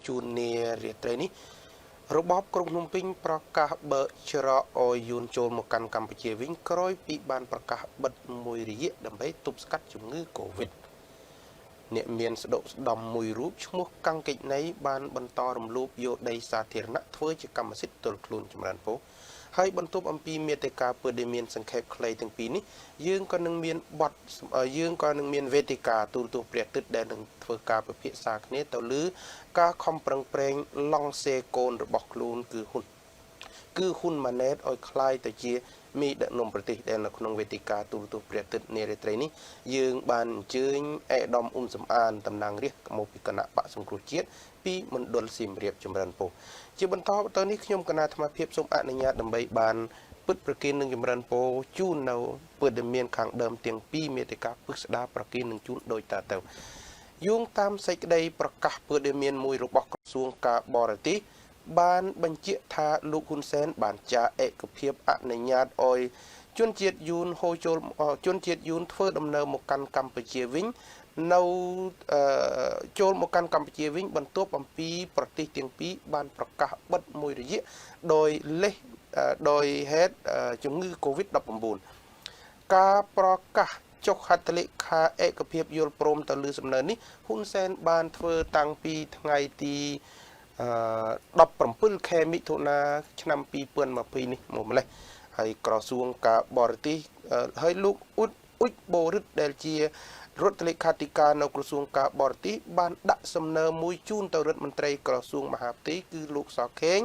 ជួននារាត្រីនេះរបបក្រុងភ្នំពេញប្រកាសបើកច្រកឲ្យយួនចូលមកកាន់កម្ពុជាវិញក្រោយពីបានប្រកាសបិទមួយរយៈដើម្បីទប់ស្កាត់ជំងឺ Covid អ្នកមានស្ដុកស្ដំមួយរូបឈ្មោះកាំងកិច្ចណីបានបន្តរំលោភយកដីសាធារណៈធ្វើជាកម្មសិទ្ធិទល់ខ្លួនចម្រើនពោហើយបន្ទាប់អំពីមេតិកាពើដែលមានសង្ខេបខ្លីទាំងពីរនេះយើងក៏នឹងមានវេទិកាទូរទស្សន៍ព្រះអាទិត្យដែលនឹងធ្វើការពិភាក្សាគ្នាទៅលើការខំប្រឹងប្រែងឡង់សេកូនរបស់ខ្លួនគឺហ៊ុនម៉ាណែតឲ្យคล้ายទៅជាមីដឹកនាំប្រទេសដែលនៅក្នុងវេទិកាទូរទស្សន៍ព្រះអាទិត្យនារាត្រីនេះយើងបានអញ្ជើញអេដាមអ៊ុំសំអានតំណាងរាស្ត្រមកពីគណៈបកសង្គ្រោះជាតិពីមណ្ឌលសៀមរាបចម្រើនពោជាបន្តទៅនេះខ្ញុំគណៈអាត្មាភាពសូមអនុញ្ញាតដើម្បីបានពិតប្រគិននឹងចម្រើនពោជូននៅព័ត៌មានខាងដើមទាំងពីរមេតិកាពឹស្ដាប្រគិននឹងជូនដោយតទៅយោងតាមសេចក្តីប្រកាសព័ត៌មានមួយរបស់ក្រសួងការបរទេសបានបញ្ជាក់ថាលោកហ៊ុនសែនបានចារឯកភាពអនុញ្ញាតឲ្យជនជាតិយួនហូរចូលជនជាតិយួនធ្វើដំណើរមកកាន់កម្ពុជាវិញនៅចូលមកកាន់កម្ពុជាវិញបន្ទាប់អំពីប្រទេសទាំងពីរបានប្រកាសបិទមួយរយៈដោយហេតុជំងឺ Covid-19 ការប្រកាសចុះហត្ថលេខាឯកភាពយល់ព្រមទៅលើសំណើនេះហ៊ុនសែនបានធ្វើតាំងពីថ្ងៃទី17 ខែមិថុនាឆ្នាំ2020នេះមកម្លេះហើយក្រសួងការបរទេសហើយលោកអ៊ុចបូរិតដែលជារដ្ឋលេខាធិការនៅក្រសួងការបរទេសបានដាក់សំណើមួយជូនទៅរដ្ឋមន្ត្រីក្រសួងមហាផ្ទៃគឺលោកសខេង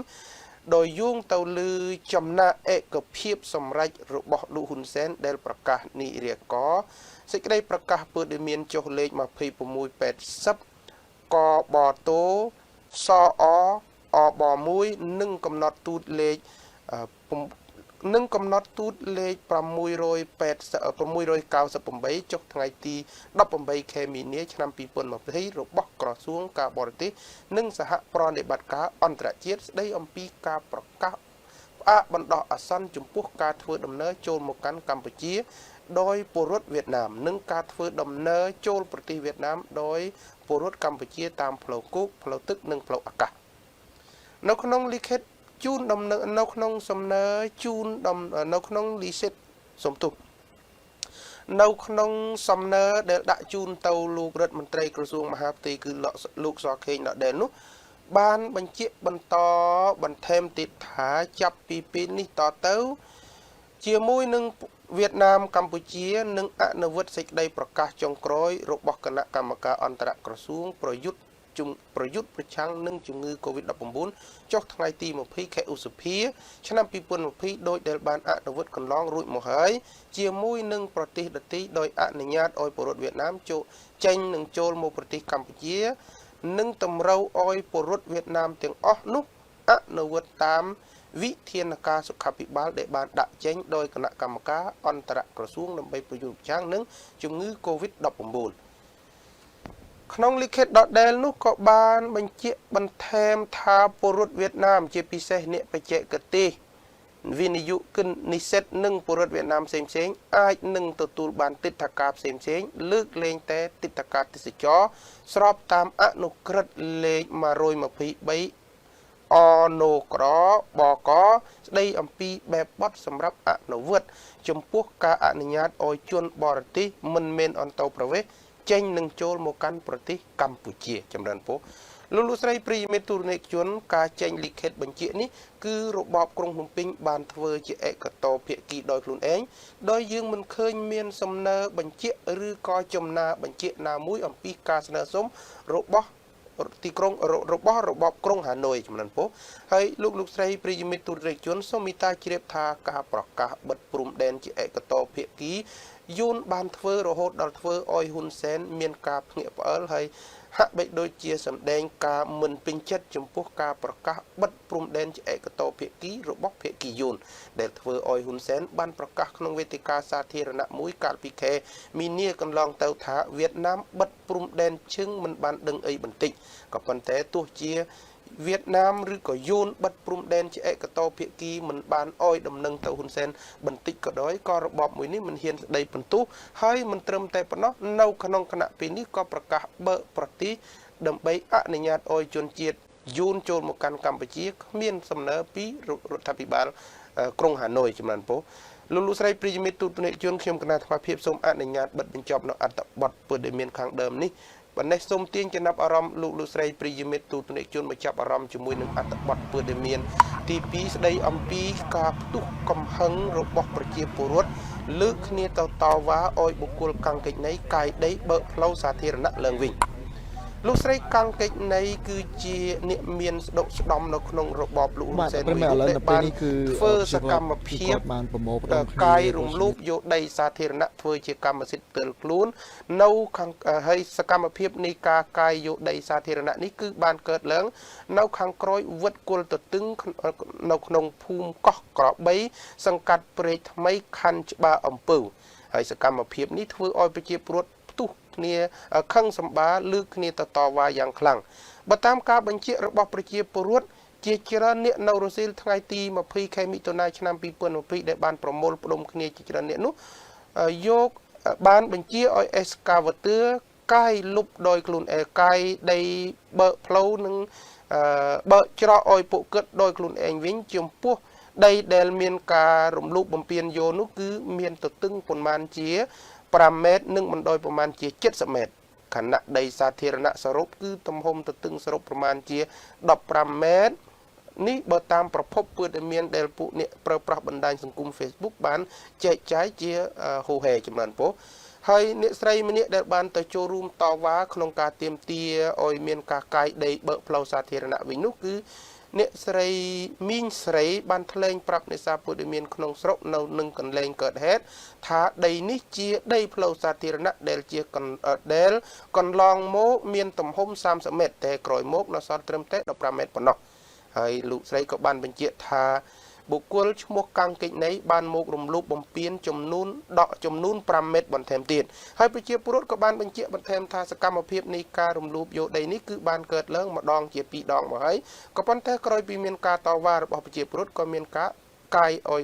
ដោយយោងទៅលើចំណាក់ឯកភាពសម្រេចរបស់លោកហ៊ុនសែនដែលប្រកាសនិរាកសេចក្តីប្រកាសព័ត៌មានចុះលេខ2680កបតោសអប1និងកំណត់ទូតលេខ698ចុះថ្ងៃទី18ខែមីនាឆ្នាំ2020របស់ក្រសួងការបរទេសនិងសហប្រតិបត្តិការអន្តរជាតិស្តីអំពីការប្រកាសផ្អាកបណ្ដោះអាសន្នចំពោះការធ្វើដំណើរចូលមកកាន់កម្ពុជាដោយពលរដ្ឋវៀតណាមនិងការធ្វើដំណើរចូលប្រទេសវៀតណាមដោយពលរដ្ឋកម្ពុជាតាមផ្លូវគោកផ្លូវទឹកនិងផ្លូវអាកាសនៅក្នុងលិខិតជូនដំណើរនៅក្នុងសំណើជូននៅក្នុងលិខិតសំទុះនៅក្នុងសំណើដែលដាក់ជូនទៅលោករដ្ឋមន្ត្រីក្រសួងមហាផ្ទៃគឺលោកសខេងដដែលនោះបានបញ្ជាក់បន្តបន្ថែមទៀតថាចាប់ពីពេលនេះតទៅជាមួយនឹងវៀតណាមកម្ពុជានឹងអនុវត្តសេចក្តីប្រកាសចុងក្រោយរបស់គណៈកម្មការអន្តរក្រសួងប្រយុទ្ធប្រឆាំងនឹងជំងឺ Covid-19 ចុះថ្ងៃទី20ខែឧសភាឆ្នាំ2020ដោយដែលបានអនុវត្តកន្លងរួចមកហើយជាមួយនឹងប្រទេសដទៃដោយអនុញ្ញាតឲ្យពលរដ្ឋវៀតណាមចេញនិងចូលមកប្រទេសកម្ពុជានិងតម្រូវឲ្យពលរដ្ឋវៀតណាមទាំងអស់នោះអនុវត្តតាមវិធានការសុខាភិបាលដែលបានដាក់ចេញដោយគណៈកម្មការអន្តរក្រសួងដើម្បីប្រយុទ្ធប្រឆាំងនឹងជំងឺ Covid-19 ក្នុងលិខិតដដែលនោះក៏បានបញ្ជាក់បន្ថែមថាពលរដ្ឋវៀតណាមជាពិសេសអ្នកបច្ចេកទេសវិនិយោគិននិស្សិតនិងពលរដ្ឋវៀតណាមផ្សេងៗអាចនឹងទទួលបានទិដ្ឋាការផ្សេងៗលើកលែងតែទិដ្ឋាការទេសចរស្របតាមអនុក្រឹត្យលេខ123អណូក្របកស្ដីអំពីបែបបទសម្រាប់អនុវត្តចំពោះការអនុញ្ញាតឲ្យជនបរទេសមិនមែនអន្តោប្រវេសន៍ចេញនឹងចូលមកកាន់ប្រទេសកម្ពុជាចម្រើនពោលោកស្រីប្រិយមិត្តទូរទស្សនិកជនការចេញលិខិតបញ្ជាក់នេះគឺរបបក្រុងភ្នំពេញបានធ្វើជាឯកតោភាគីដោយខ្លួនឯងដោយយើងមិនឃើញមានសំណើបញ្ជាក់ឬក៏ចំណាបញ្ជាក់ណាមួយអំពីការស្នើសុំរបស់ទីក្រុងរបស់របបក្រុងហាណូយចំនួនពោហើយលោកស្រីប្រិយមិត្តទូរទស្សនិកជនសូមមេត្តាជ្រាបថាការប្រកាសបិទព្រំដែនជាឯកតោភាគីយួនបានធ្វើរហូតដល់ធ្វើឲ្យហ៊ុនសែនមានការភ្ញាក់ផ្អើលហើយហាក់បីដូចជាសម្ដែងការមិនពេញចិត្តចំពោះការប្រកាសបិទព្រំដែនជាឯកតោភាគីរបស់ភាគីយួនដែលធ្វើឲ្យហ៊ុនសែនបានប្រកាសក្នុងវេទិកាសាធារណៈមួយកាលពីខែមីនាកន្លងទៅថាវៀតណាមបិទព្រំដែនឈឹងមិនបានដឹងអីបន្តិចក៏ប៉ុន្តែទោះជាវៀតណាមឬក៏យួនបិទព្រំដែនជាឯកតោភាគីមិនបានអោយដំណឹងទៅហ៊ុនសែនបន្តិចក៏ដោយក៏របបមួយនេះមិនហ៊ានស្ដីបន្ទោសហើយមិនត្រឹមតែប៉ុណ្ណោះនៅក្នុងគណៈពេលនេះក៏ប្រកាសបើកប្រទេសដើម្បីអនុញ្ញាតឲ្យជនជាតិ យូនចូលមកកាន់កម្ពុជាគ្មានសំណើពីរដ្ឋាភិបាលក្រុងហាណូយចំនួនពោលោកស្រីប្រិយមិត្តទូតនេជនខ្ញុំគណៈអាភិបសូមអនុញ្ញាតបិទបញ្ចប់នៅអត្ថបទព័ត៌មានខាងដើមនេះបណ្ណេះសូមទាញចំណាប់អារម្មណ៍លោកស្រីប្រិយមិត្តទូតនេជនមកចាប់អារម្មណ៍ជាមួយនឹងអត្ថបទព័ត៌មានទី2ស្ដីអំពីការផ្ទុះកំហឹងរបស់ប្រជាពលរដ្ឋលើកគ្នាទៅតវ៉ាឲ្យបុគ្គលកាំងកិច្ចនៃកាយដីបើកផ្លូវសាធារណៈឡើងវិញលោកស្រីកាំងកិច្ចនៃគឺជាអ្នកមានស្ដុកស្ដំនៅក្នុងរបបលោកហ៊ុនសែនមួយដែលបានធ្វើសកម្មភាពកាយរំលោភយកដីសាធារណៈធ្វើជាកម្មសិទ្ធិផ្ទាល់ខ្លួននៅខាងហើយសកម្មភាពនៃការកាយយកដីសាធារណៈនេះគឺបានកើតឡើងនៅខាងក្រោយវត្តគុលទទឹងនៅក្នុងភូមិកោះក្របីសង្កាត់ព្រែកថ្មីខណ្ឌច្បារអំពៅហើយសកម្មភាពនេះធ្វើឲ្យប្រជាពលរដ្ឋផ្ទុះគ្នាខឹងសម្បាលើកគ្នាទៅតវ៉ាយ៉ាងខ្លាំងបើតាមការបញ្ជាក់របស់ប្រជាពលរដ្ឋជាច្រើនអ្នកនៅរសៀលថ្ងៃទី20ខែមិថុនាឆ្នាំ2020ដែលបានប្រមូលផ្ដុំគ្នាជាច្រើនអ្នកនោះយកបានបញ្ជាឲ្យអេសកាវ៉ាទ័រកាយលុបដោយខ្លួនឯងកាយដីបើកផ្លូវនិងបើកច្រកឲ្យពួកគាត់ដោយខ្លួនឯងវិញចំពោះដីដែលមានការរំលោភបំពានយកនោះគឺមានទទឹងប្រមាណជា5ម៉ែត្រនិងបណ្ដោយប្រមាណជា70ម៉ែត្រខណៈដីសាធារណៈសរុបគឺទំហំទទឹងសរុបប្រមាណជា15ម៉ែត្រនេះបើតាមប្រភពព័ត៌មានដែលពួកអ្នកប្រើប្រាស់បណ្ដាញសង្គម Facebook បានចែកចាយជាហូហែចំនួនពោហើយអ្នកស្រីម្នាក់ដែលបានទៅចូលរួមតវ៉ាក្នុងការទាមទារឲ្យមានការកាយដីបើកផ្លូវសាធារណៈវិញនោះគឺអ្នកស្រីមីងស្រីបានថ្លែងប្រាប់អ្នកសារព័ត៌មានក្នុងស្រុកនៅនឹងកន្លែងកើតហេតុថាដីនេះជាដីផ្លូវសាធារណៈដែលជាដែលកន្លងមកមានទំហំ30ម៉ែត្រតែក្រោយមកនៅសល់ត្រឹមតែ15ម៉ែត្រប៉ុណ្ណោះហើយលោកស្រីក៏បានបញ្ជាក់ថាបុគ្គលឈ្មោះកាំងកិច្ចនៃបានមករំលោភបំពានចំនួន5ម៉ែត្របន្ថែមទៀតហើយប្រជាពលរដ្ឋក៏បានបញ្ជាក់បន្ថែមថាសកម្មភាពនៃការរំលោភយកដីនេះគឺបានកើតឡើងម្ដងជា2ដងមកហើយក៏ប៉ុន្តែក្រោយពីមានការតវ៉ារបស់ប្រជាពលរដ្ឋក៏មានការកាយឲ្យ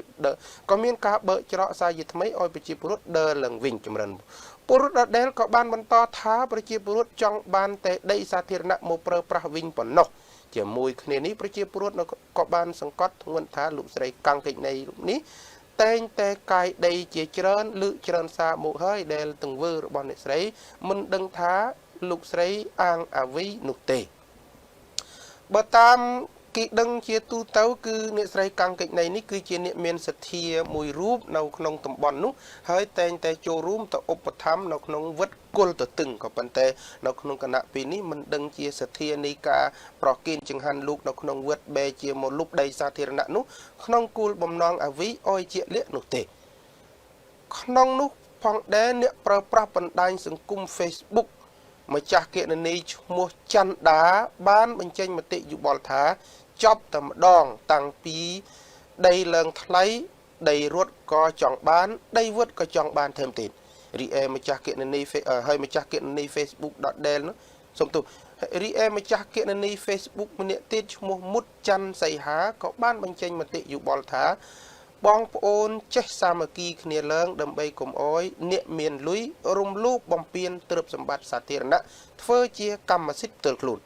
ក៏មានការបើកច្រកសាជាថ្មីឲ្យប្រជាពលរដ្ឋដើរឡើងវិញចម្រើនពលរដ្ឋដដែលក៏បានបន្តថាប្រជាពលរដ្ឋចង់បានតែដីសាធារណៈមកប្រើប្រាស់វិញប៉ុណ្ណោះជាមួយគ្នានេះប្រជាពលរដ្ឋក៏បានសង្កត់ធ្ងន់ថាលោកស្រីកាំងកិច្ចនៃរូបនេះតែងតែកាយដីជាច្រើនលើកច្រើនសារមកហើយដែលទង្វើរបស់អ្នកស្រីមិនដឹងថាលោកស្រីអាងអ្វីនោះទេបើតាមគេដឹងជាទូទៅគឺអ្នកស្រីកាំងកិច្ចនៃនេះគឺជាអ្នកមានសទ្ធាមួយរូបនៅក្នុងតំបន់នោះហើយតែងតែចូលរួមទៅឧបត្ថម្ភនៅក្នុងវត្តគុលទទឹងក៏ប៉ុន្តែនៅក្នុងគណៈពេលនេះមិនដឹងជាសទ្ធានៃការប្រគិនចង្ហាន់លោកនៅក្នុងវត្តបែជាមកលុបដីសាធារណៈនោះក្នុងគោលបំណងអ្វីឲ្យជាលក្ខនោះទេក្នុងនោះផងដែរអ្នកប្រើប្រាស់បណ្ដាញសង្គម Facebook ម្ចាស់គណនីឈ្មោះច័ន្ទដាបានបញ្ចេញមតិយោបល់ថាចប់តែម្ដងតាំងពីដីឡើងថ្លៃដីរត់ក៏ចង់បានដីវត្តក៏ចង់បានថែមទៀតរីឯម្ចាស់គណនីហើយម្ចាស់គណនី Facebook ដដែលនោះសូមទោសរីឯម្ចាស់គណនី Facebook ម្នាក់ទៀតឈ្មោះមុតច័ន្ទសីហាក៏បានបញ្ចេញមតិយោបល់ថាបងប្អូនចេះសាមគ្គីគ្នាឡើងដើម្បីកុំអោយអ្នកមានលុយរំលោភបំពានទ្រព្យសម្បត្តិសាធារណៈធ្វើជាកម្មសិទ្ធិផ្ទាល់ខ្លួន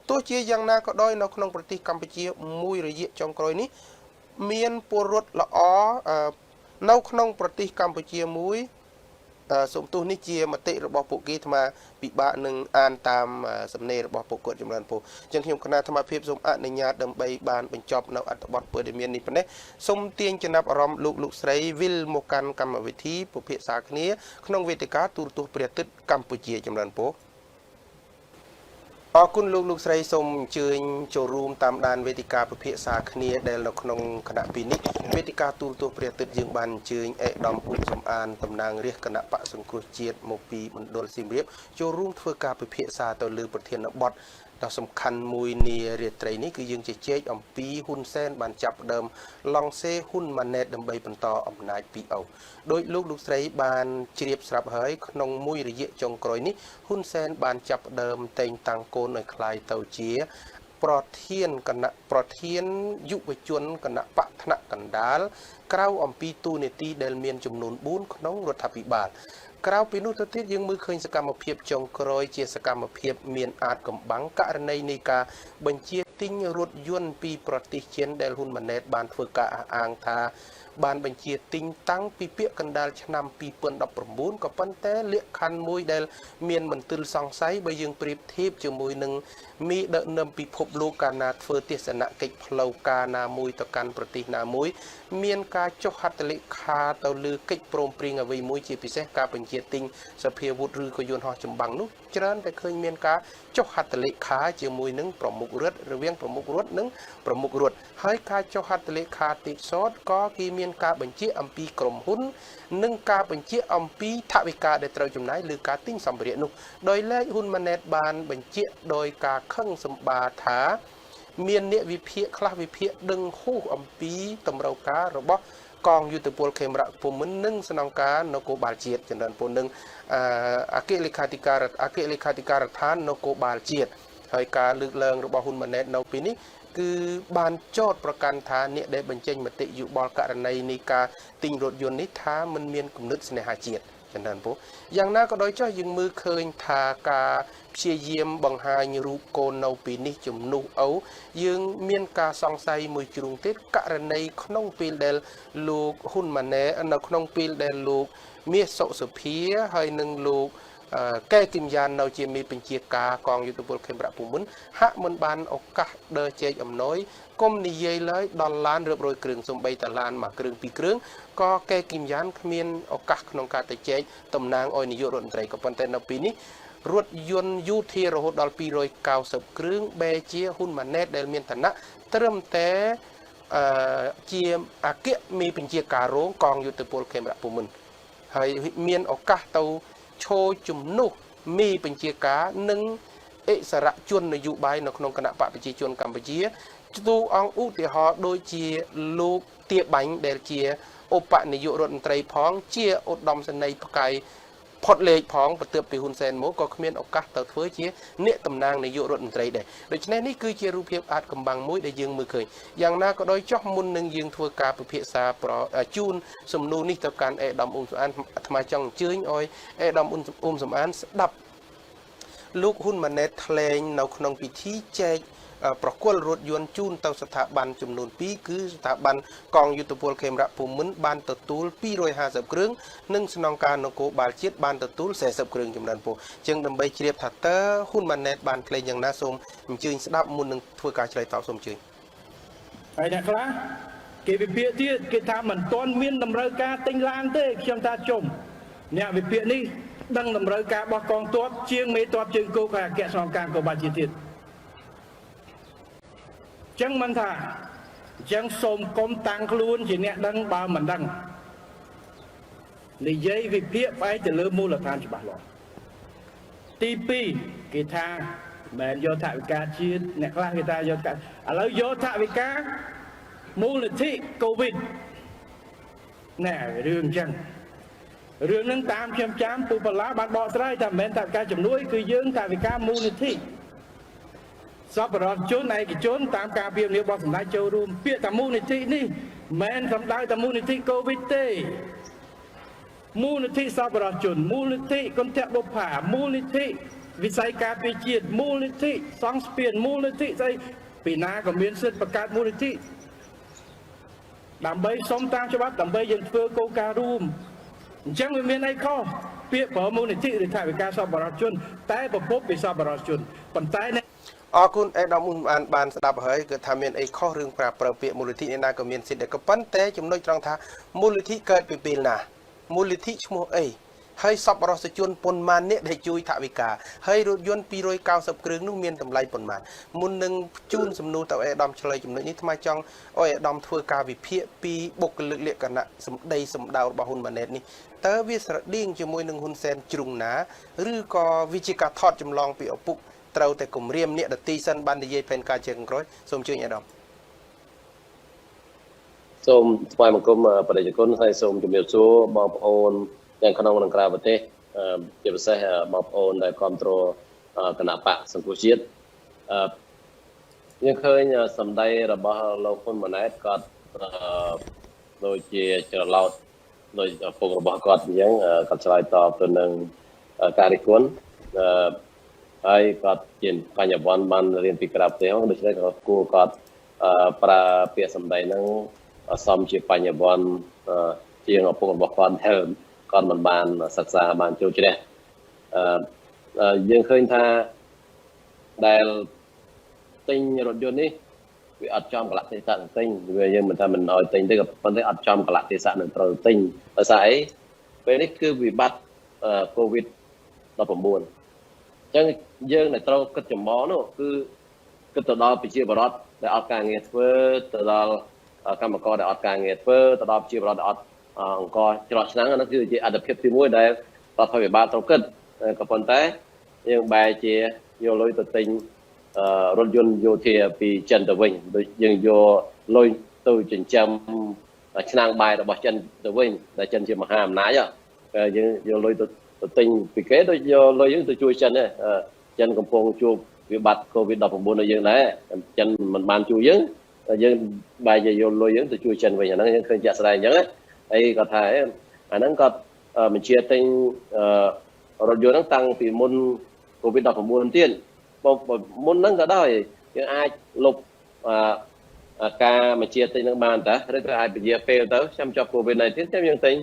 ទោះជាយ៉ាងណាក៏ដោយនៅក្នុងប្រទេសកម្ពុជាមួយរយៈចុងក្រោយនេះមានពលរដ្ឋល្អនៅក្នុងប្រទេសកម្ពុជាមួយសូមទោសនេះជាមតិរបស់ពួកគេអាត្មាពិបាកនឹងអានតាមសំណេររបស់ពួកគាត់ចម្រើនពោអញ្ចឹងខ្ញុំគណៈអាត្មាភាពសូមអនុញ្ញាតដើម្បីបានបញ្ចប់នៅអត្ថបទព័ត៌មាននេះប៉ុណ្ណេះសូមទាញចំណាប់អារម្មណ៍លោកស្រីវិលមកកាន់កម្មវិធីពិភាក្សាគ្នាក្នុងវេទិកាទូរទស្សន៍ព្រះអាទិត្យកម្ពុជាចម្រើនពោអរគុណលោកស្រីសូមអញ្ជើញចូលរួមតាមដានវេទិកាពិភាក្សាគ្នាដែលនៅក្នុងគណៈពីនេះវេទិកាទូរទស្សន៍ព្រះអាទិត្យយើងបានអញ្ជើញអេដាមឧបសំអានតំណាងរាជគណៈបកសង្គ្រោះជាតិមកពីមណ្ឌលសៀមរាបចូលរួមធ្វើការពិភាក្សាទៅលើប្រធានបទដ៏សំខាន់មួយនារាត្រីនេះគឺយើងជជែកអំពីហ៊ុនសែនបានចាប់ដើមឡង់សេហ៊ុនម៉ាណែតដើម្បីបន្តអំណាចពីឪដោយលោកស្រីបានជ្រាបស្រាប់ហើយក្នុងមួយរយៈចុងក្រោយនេះហ៊ុនសែនបានចាប់ដើមតែងតាំងកូនឲ្យคล้ายទៅជាប្រធានយុវជនគណៈបកថ្នាក់កណ្ដាលក្រៅអំពីទូនីតិដែលមានចំនួន4ក្នុងរដ្ឋាភិបាលក្រៅពីនោះទៅទៀតយើងមើលឃើញសកម្មភាពចុងក្រោយជាសកម្មភាពមានអាចកំបាំងករណីនៃការបញ្ជា ទិញរថយន្តពីប្រទេសចិនដែលហ៊ុនម៉ាណែតបានធ្វើការអះអាងថាបានបញ្ជាទិញតាំងពីពាក្យកណ្ដាលឆ្នាំ2019ក៏ប៉ុន្តែលក្ខខណ្ឌមួយដែលមានមន្ទិលសង្ស័យបើយើងប្រៀបធៀបជាមួយនឹងមីដឹកនាំពិភពលោកកាលណាធ្វើទស្សនកិច្ចផ្លូវការណាមួយទៅកាន់ប្រទេសណាមួយមានការចុះហត្ថលេខាទៅលើកិច្ចព្រមព្រៀងអ្វីមួយជាពិសេសការបញ្ជាទិញសភាវុធឬក៏យន្តហោះចម្បាំងនោះច្រើនតែឃើញមានការចុះហត្ថលេខាជាមួយនឹងប្រមុខរដ្ឋរវាងប្រមុខរដ្ឋនិងប្រមុខរដ្ឋហើយការចុះហត្ថលេខាទៀតសតក៏គេមានការបញ្ជាអំពីក្រុមហ៊ុននិងការបញ្ជាអំពីថវិកាដែលត្រូវចំណាយលើការទិញសម្ភារៈនោះដោយឡែកហ៊ុនម៉ាណែតបានបញ្ជាដោយការខឹងសម្បាថាមានអ្នកវិភាគខ្លះវិភាគដឹងហួសអំពីតម្រូវការរបស់កងយុទ្ធពលខេមរៈភូមិន្ទនិងស្នងការនគរបាលជាតិចំនួនពលនឹងអគ្គលេខាធិការដ្ឋាននគរបាលជាតិហើយការលើកឡើងរបស់ហ៊ុនម៉ាណែតនៅពេលនេះគឺបានចោទប្រកាន់ថាអ្នកដែលបញ្ចេញមតិយោបល់ករណីនៃការទិញរថយន្តនេះថាមិនមានគំនិតស្នេហាជាតិចំនួនពលយ៉ាងណាក៏ដោយចុះយើងមើលឃើញថាការព្យាយាមបង្ហាញរូបកូននៅពីនេះជំនួសអូយើងមានការសង្ស័យមួយជ្រុងទៀតករណីក្នុងពេលដែលលោកហ៊ុនម៉ាណែតនៅក្នុងពេលដែលលោកមាសសុសុភាហើយនឹងលោកកែគឹមយ៉ាននៅជាមេបញ្ជាការកងយុទ្ធពលខេមរៈភូមិន្ទហាក់មិនបានឱកាសដើរជែកអំណោយគុំនិយាយឡើយដល់ឡានរៀបរយគ្រឿងសំបីតាឡានមួយគ្រឿងពីរគ្រឿងក៏កែគឹមយ៉ានគ្មានឱកាសក្នុងការទៅជែកតំណាងឲ្យនាយករដ្ឋមន្ត្រីក៏ប៉ុន្តែនៅពេលនេះរថយន្តយូធារហូតដល់290គ្រឿងបែជាហ៊ុនម៉ាណែតដែលមានឋានៈត្រឹមតែជាអគ្គមេបញ្ជាការរងកងយុទ្ធពលខេមរៈភូមិន្ទហើយមានឱកាសទៅឈរជំនួសមេបញ្ជាការនិងអិសរជននយោបាយនៅក្នុងគណៈបកប្រជាជនកម្ពុជាទូអង្គឧទាហរណ៍ដូចជាលោកទាបាញ់ដែលជាឧបនាយករដ្ឋមន្ត្រីផងជាឧត្តមសេនីយ៍ផ្កាយផុតលេខផងបន្ទាប់ពីហ៊ុនសែនមកក៏គ្មានឱកាសទៅធ្វើជាអ្នកតំណាងនាយករដ្ឋមន្ត្រីដែរដូច្នេះនេះគឺជារូបភាពអាចកំបាំងមួយដែលយើងមើលឃើញយ៉ាងណាក៏ដោយចោះមុននឹងយើងធ្វើការពិភាក្សាជូនសំណួរនេះទៅកាន់អេដាមអ៊ុំសំអានអាត្មាចង់អញ្ជើញឲ្យអេដាមអ៊ុំសំអានស្ដាប់លោកហ៊ុនម៉ាណែតថ្លែងនៅក្នុងពិធីចែកប្រគល់រថយន្តជូនទៅស្ថាប័នចំនួន2គឺស្ថាប័នកងយុទ្ធពលខេមរៈភូមិន្ទបានទទួល250គ្រឿងនិងស្នងការនគរបាលជាតិបានទទួល40គ្រឿងចំនួនពលជាងដើម្បីជ្រាបថាតើហ៊ុនម៉ាណែតបានថ្លែងយ៉ាងណាសូមអញ្ជើញស្ដាប់មុននឹងធ្វើការឆ្លើយតបសូមអញ្ជើញហើយអ្នកខ្លះគេវិភាគទៀតគេថាមិនទាន់មានតម្រូវការទិញឡានទេខ្ញុំថាជុំអ្នកវិភាគនេះដឹងតម្រូវការរបស់កងទ័ពជាងមេទ័ពជើងគោកហើយអគ្គស្នងការនគរបាលជាតិទៀតចឹងមិនថាចឹងសូមកុំតាំងខ្លួនជាអ្នកដឹងបើមិនដឹងនិយាយវិភាគផ្អែកទៅលើមូលដ្ឋានច្បាស់លាស់ទី2គេថាមិនយកថវិកាជាតិអ្នកខ្លះគេថាយកឥឡូវយកថវិកាមូលនិធិកូវីដណែរឿងចឹងរឿងនឹងតាមខ្ញុំចាំពូបលាបានបកស្រាយថាមិនមែនថវិកាជំនួយគឺយើងថវិកាមូលនិធិសប្បុរសជនឯកជនតាមការពៀវនារបស់សម្ដេចចូលរួមពាក្យថាមូលនិធិនេះមិនសំដៅតែមូលនិធិកូវីដទេមូលនិធិសប្បុរសជនមូលនិធិគន្ធបុប្ផាមូលនិធិវិស័យការពារជាតិមូលនិធិសង្ស្ពានមូលនិធិស្អីពីណាក៏មានសិទ្ធិបង្កើតមូលនិធិដើម្បីសុំតាមច្បាប់ដើម្បីយើងធ្វើគោលការណ៍រួមអញ្ចឹងវាមានអីខុសពាក្យប្រមូលនិធិឬថវិកាសប្បុរសជនតែប្រភពពីសប្បុរសជនប៉ុន្តែអរគុណអេដាមអ៊ុំបានស្ដាប់ហើយគឺថាមានអីខុសរឿងប្រើពាក្យមូលនិធិនេះណាក៏មានសិទ្ធិដែរក៏ប៉ុន្តែចំណុចត្រង់ថាមូលនិធិកើតពីពេលណាមូលនិធិឈ្មោះអីហើយសប្បុរសជនប៉ុន្មានអ្នកដែលជួយថវិកាហើយរថយន្ត290គ្រឿងនោះមានតម្លៃប៉ុន្មានមុននឹងជូនសំណួរទៅអេដាមឆ្លើយចំណុចនេះថ្មចង់ឲ្យអេដាមធ្វើការវិភាគពីបុគ្គលិកលក្ខណៈសម្ដីសម្ដៅរបស់ហ៊ុនម៉ាណែតនេះតើវាស្រដៀងជាមួយនឹងហ៊ុនសែនជ្រុងណាឬក៏វាជាការថតចម្លងពីឪពុកត្រូវតែគម្រាមអ្នកដទីសិនបាននិយាយផែនការជាក្រោយសូមជួយអេដាមសូមថ្លែងបង្គំបដិជនហើយសូមជំរាបសួរបងប្អូនទាំងក្នុងនិងក្រៅប្រទេសជាពិសេសបងប្អូនដែលគ្រប់គ្រងគណៈបកសង្គ្រោះជាតិយើងឃើញសម្ដីរបស់លោកហ៊ុនម៉ាណែតគាត់ដូចជាច្រឡោតដោយពុករបស់គាត់អញ្ចឹងគាត់ឆ្លើយតបទៅនឹងការរិះគន់ហ ហើយគាត់ជាបញ្ញវន្តបានរៀនពីក្រៅប្រទេសហ្នឹងដូច្នេះគាត់គួរគាត់ប្រើពាក្យសម្ដីហ្នឹងសមជាបញ្ញវន្តជាងឪពុករបស់គាត់ដែលគាត់មិនបានសិក្សាបានចូលជ្រះយើងឃើញថាដែលទិញរថយន្តនេះវាអត់ចំកលៈទេសៈនឹងទិញវាយើងមិនថាមិនឲ្យទិញទេក៏ប៉ុន្តែអត់ចំកលៈទេសៈនឹងត្រូវទិញដោយសារអីពេលនេះគឺវិបត្តិCOVID-19 អញ្ចឹងយើងដែលត្រូវគិតចំហនោះគឺគិតទៅដល់ប្រជាពលរដ្ឋដែលអត់ការងារធ្វើទៅដល់កម្មករដែលអត់ការងារធ្វើទៅដល់ប្រជាពលរដ្ឋដែលអត់អង្គច្រកឆ្នាំងហ្នឹងគឺជាអត្ថប្រយោជន៍ទី1ដែលរដ្ឋាភិបាលត្រូវគិតក៏ប៉ុន្តែយើងបែរជាយកលុយទៅទិញរថយន្តយោធាពីចិនទៅវិញដូចយើងយកលុយទៅចិញ្ចឹមឆ្នាំងបាយរបស់ចិនទៅវិញដែលចិនជាមហាអំណាចយើងយកលុយទៅទិញពីគេដូចយកលុយយើងទៅជួយចិនដែរចិនកំពុងជួបវិបត្តិ COVID-19 ដល់យើងដែរចិនមិនបានជួយយើងបែរជាយកលុយយើងទៅជួយចិនវិញអាហ្នឹងយើងឃើញជាក់ស្ដែងអញ្ចឹងហើយគាត់ថាអាហ្នឹងគាត់បញ្ជាទិញរថយន្តហ្នឹងតាំងពីមុន COVID-19 ទៀតមុនហ្នឹងក៏ដោយយើងអាចលុបការបញ្ជាទិញនឹងបានតាឬក៏អាចពជាពេលទៅខ្ញុំចប់ COVID-19 ចាំយើងទិញ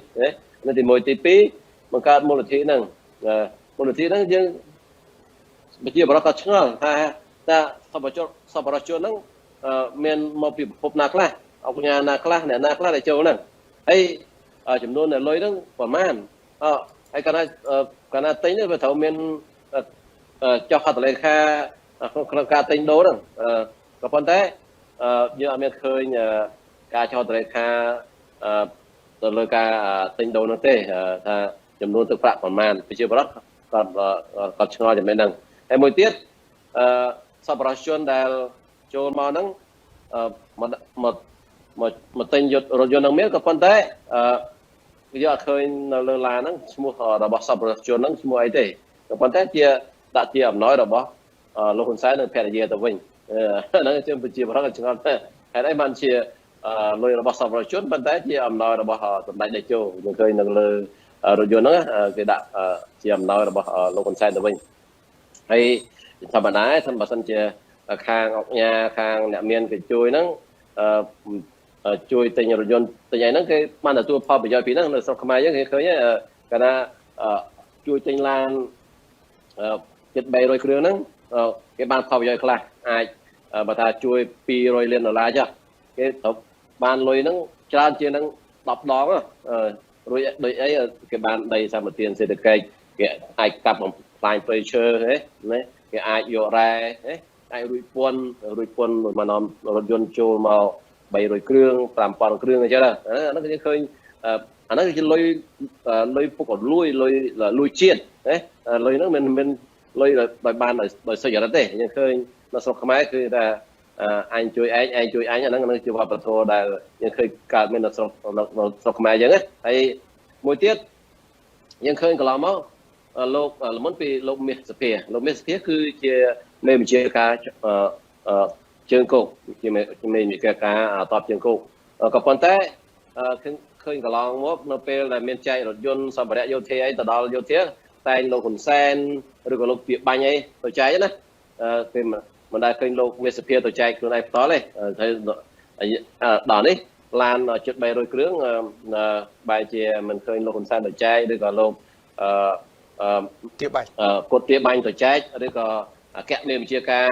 នៅទី1ទី2បង្កើតមូលនិធិហ្នឹងយើងប្រជាពលរដ្ឋក៏ឆ្ងល់ថាតើសប្បុរសជនហ្នឹងមានមកពីប្រភពណាខ្លះអង្គការណាខ្លះអ្នកណាខ្លះដែលចូលហ្នឹងហើយចំនួនអ្នកលុយហ្នឹងប្រមាណហើយកាលណាទិញទៅវាត្រូវមានចុះហត្ថលេខាក្នុងការទិញដូរហ្នឹងក៏ប៉ុន្តែយើងអត់មានឃើញការចុះហត្ថលេខាទៅលើការទិញដូរនោះទេថាចំនួនទឹកប្រាក់ប្រមាណប្រជាពលរដ្ឋគាត់ឆ្ងល់ចំណេះហ្នឹងហើយមួយទៀតសប្បុរសជនដែលចូលមកហ្នឹងមកទិញរថយន្តហ្នឹងមានក៏ប៉ុន្តែយើងអត់ឃើញនៅលើឡានហ្នឹងឈ្មោះរបស់សប្បុរសជនហ្នឹងឈ្មោះអីទេក៏ប៉ុន្តែជាដាក់ជាអំណោយរបស់លោកហ៊ុនសែននិងភរិយាទៅវិញហ្នឹងជាប្រជាពលរដ្ឋឆ្ងល់តែហេតុអីបានជាលុយរបស់សប្បុរសជនប៉ុន្តែជាអំណោយរបស់សម្ដេចតេជោយើងឃើញនៅលើរថយន្តហ្នឹងគេដាក់ជាអំណោយរបស់លោកហ៊ុនសែនទៅវិញហើយធម្មតាថាបើសិនជាខាងអង្គការខាងអ្នកមានគេជួយហ្នឹងជួយទិញរថយន្តទិញអីហ្នឹងគេបានទទួលផលប្រយោជន៍ពីហ្នឹងនៅស្រុកខ្មែរយើងគេឃើញកាលណាជួយទិញឡានជិត300គ្រឿងហ្នឹងគេបានផលប្រយោជន៍ខ្លះអាចបើថាជួយ$200 លានចុះគេត្រូវបានលុយហ្នឹងច្រើនជាងហ្នឹង10ដងរួចដូចអីគេបានដីសម្បត្តិសេដ្ឋកិច្ចគេអាចកាប់បំផ្លាញព្រៃឈើណាគេអាចយករ៉ែអាចរួចពន្ធមកនាំរថយន្តចូលមក300គ្រឿង5000គ្រឿងអញ្ចឹងអាហ្នឹងគេឃើញអាហ្នឹងគឺជាលុយពុករលួយជាតិលុយហ្នឹងមិនលុយដោយបានដោយសុចរិតទេយើងឃើញនៅស្រុកខ្មែរគឺថាអញជួយឯងជួយអញអាហ្នឹងជាវប្បធម៌ដែលយើងឃើញកើតមាននៅស្រុកខ្មែរអញ្ចឹងហើយមួយទៀតយើងឃើញកន្លងមកលោកលមុនពីលោកមាសសភាគឺជាមេបញ្ជាការជើងគោកជាមេបញ្ជាការតបជើងគោកក៏ប៉ុន្តែឃើញកន្លងមកនៅពេលដែលមានចែករថយន្តសម្ភារៈយោធាអីទៅដល់យោធាតែងលោកហ៊ុនសែនឬក៏លោកពាបាញ់អីទៅចែកណាគេមិនដែលឃើញលោកមាសសភាទៅចែកខ្លួនឯងផ្ទាល់ទេហើយដល់នេះឡានជិត300គ្រឿងបែរជាមិនឃើញលោកហ៊ុនសែនទៅចែកឬក៏លោកទាបាញ់គាត់ទាបាញ់ទៅចែកឬក៏អគ្គមេបញ្ជាការ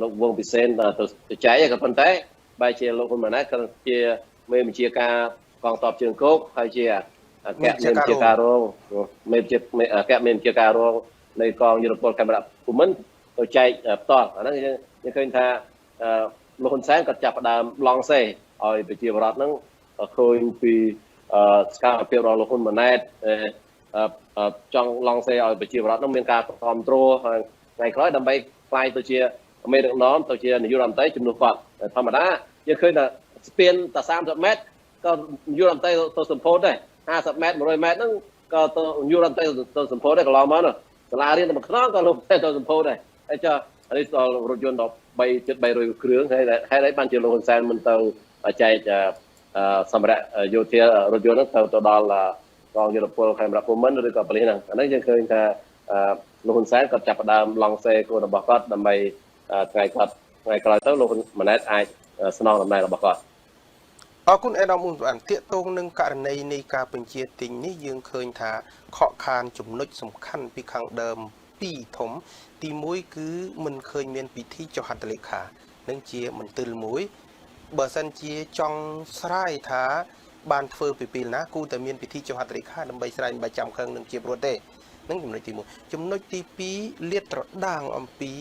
លោកវងពិសេនទៅចែកក៏ប៉ុន្តែបែរជាលោកហ៊ុនម៉ាណែតគឺជាមេបញ្ជាការកងទ័ពជើងគោកហើយជាអគ្គមេបញ្ជាការរងអគ្គមេបញ្ជាការរងនៃកងយុទ្ធពលខេមរៈភូមិន្ទទៅចែកផ្ទាល់អាហ្នឹងយើងឃើញថាលោកហ៊ុនសែនក៏ចាប់ផ្ដើមឡងសេឲ្យប្រជាពលរដ្ឋហ្នឹងឃើញពីសកម្មភាពរបស់លោកហ៊ុនម៉ាណែតចង់ឡងសេឲ្យប្រជាពលរដ្ឋហ្នឹងមានការគ្រប់គ្រងថ្ងៃក្រោយដើម្បីខ្លាយទៅជាមេដឹកនាំទៅជានាយករដ្ឋមន្ត្រីជំនួសគាត់ធម្មតាយើងឃើញថាស្ពានតែ30ម៉ែត្រក៏នាយករដ្ឋមន្ត្រីទៅសម្ពោធដែរ50ម៉ែត្រ100ម៉ែត្រហ្នឹងក៏ទៅនាយករដ្ឋមន្ត្រីទៅសម្ពោធដែរកន្លងមកណាសាលារៀនតែមួយខ្នងក៏លោកទៅសម្ពោធដែរហើយចុះនេះដល់រថយន្តដល់300គ្រឿងហើយហេតុអីបានជាលោកហ៊ុនសែនមិនទៅចែកសម្ភារៈយោធារថយន្តហ្នឹងទៅដល់កងយុទ្ធពលខេមរៈភូមិន្ទឬក៏ប៉ូលីសហ្នឹងអានេះយើងឃើញថា លោកហ៊ុនសែនក៏ចាប់ផ្ដើមឡង់សេគោលរបស់គាត់ដើម្បីថ្ងៃក្រោយទៅលោកហ៊ុនម៉ាណែតអាចស្នងតំណែងរបស់គាត់អរគុណអេដាមអ៊ុនបានតាកតងនឹងករណីនៃការបញ្ជាទិញនេះយើងឃើញថាខកខានចំណុចសំខាន់ពីខាងដើម2ធំទី1គឺមិនឃើញមានពិធីចុះហត្ថលេខានឹងជាមន្ទិលមួយបើសិនជាចង់ស្រាយថាបានធ្វើពីពេលណាគូតែមានពិធីចុះហត្ថលេខាដើម្បីស្រាយបាយចាំខឹងនឹងជាព្រោះទេនឹងចំណុចទី1ចំណុចទី2លាតត្រដាងអំពី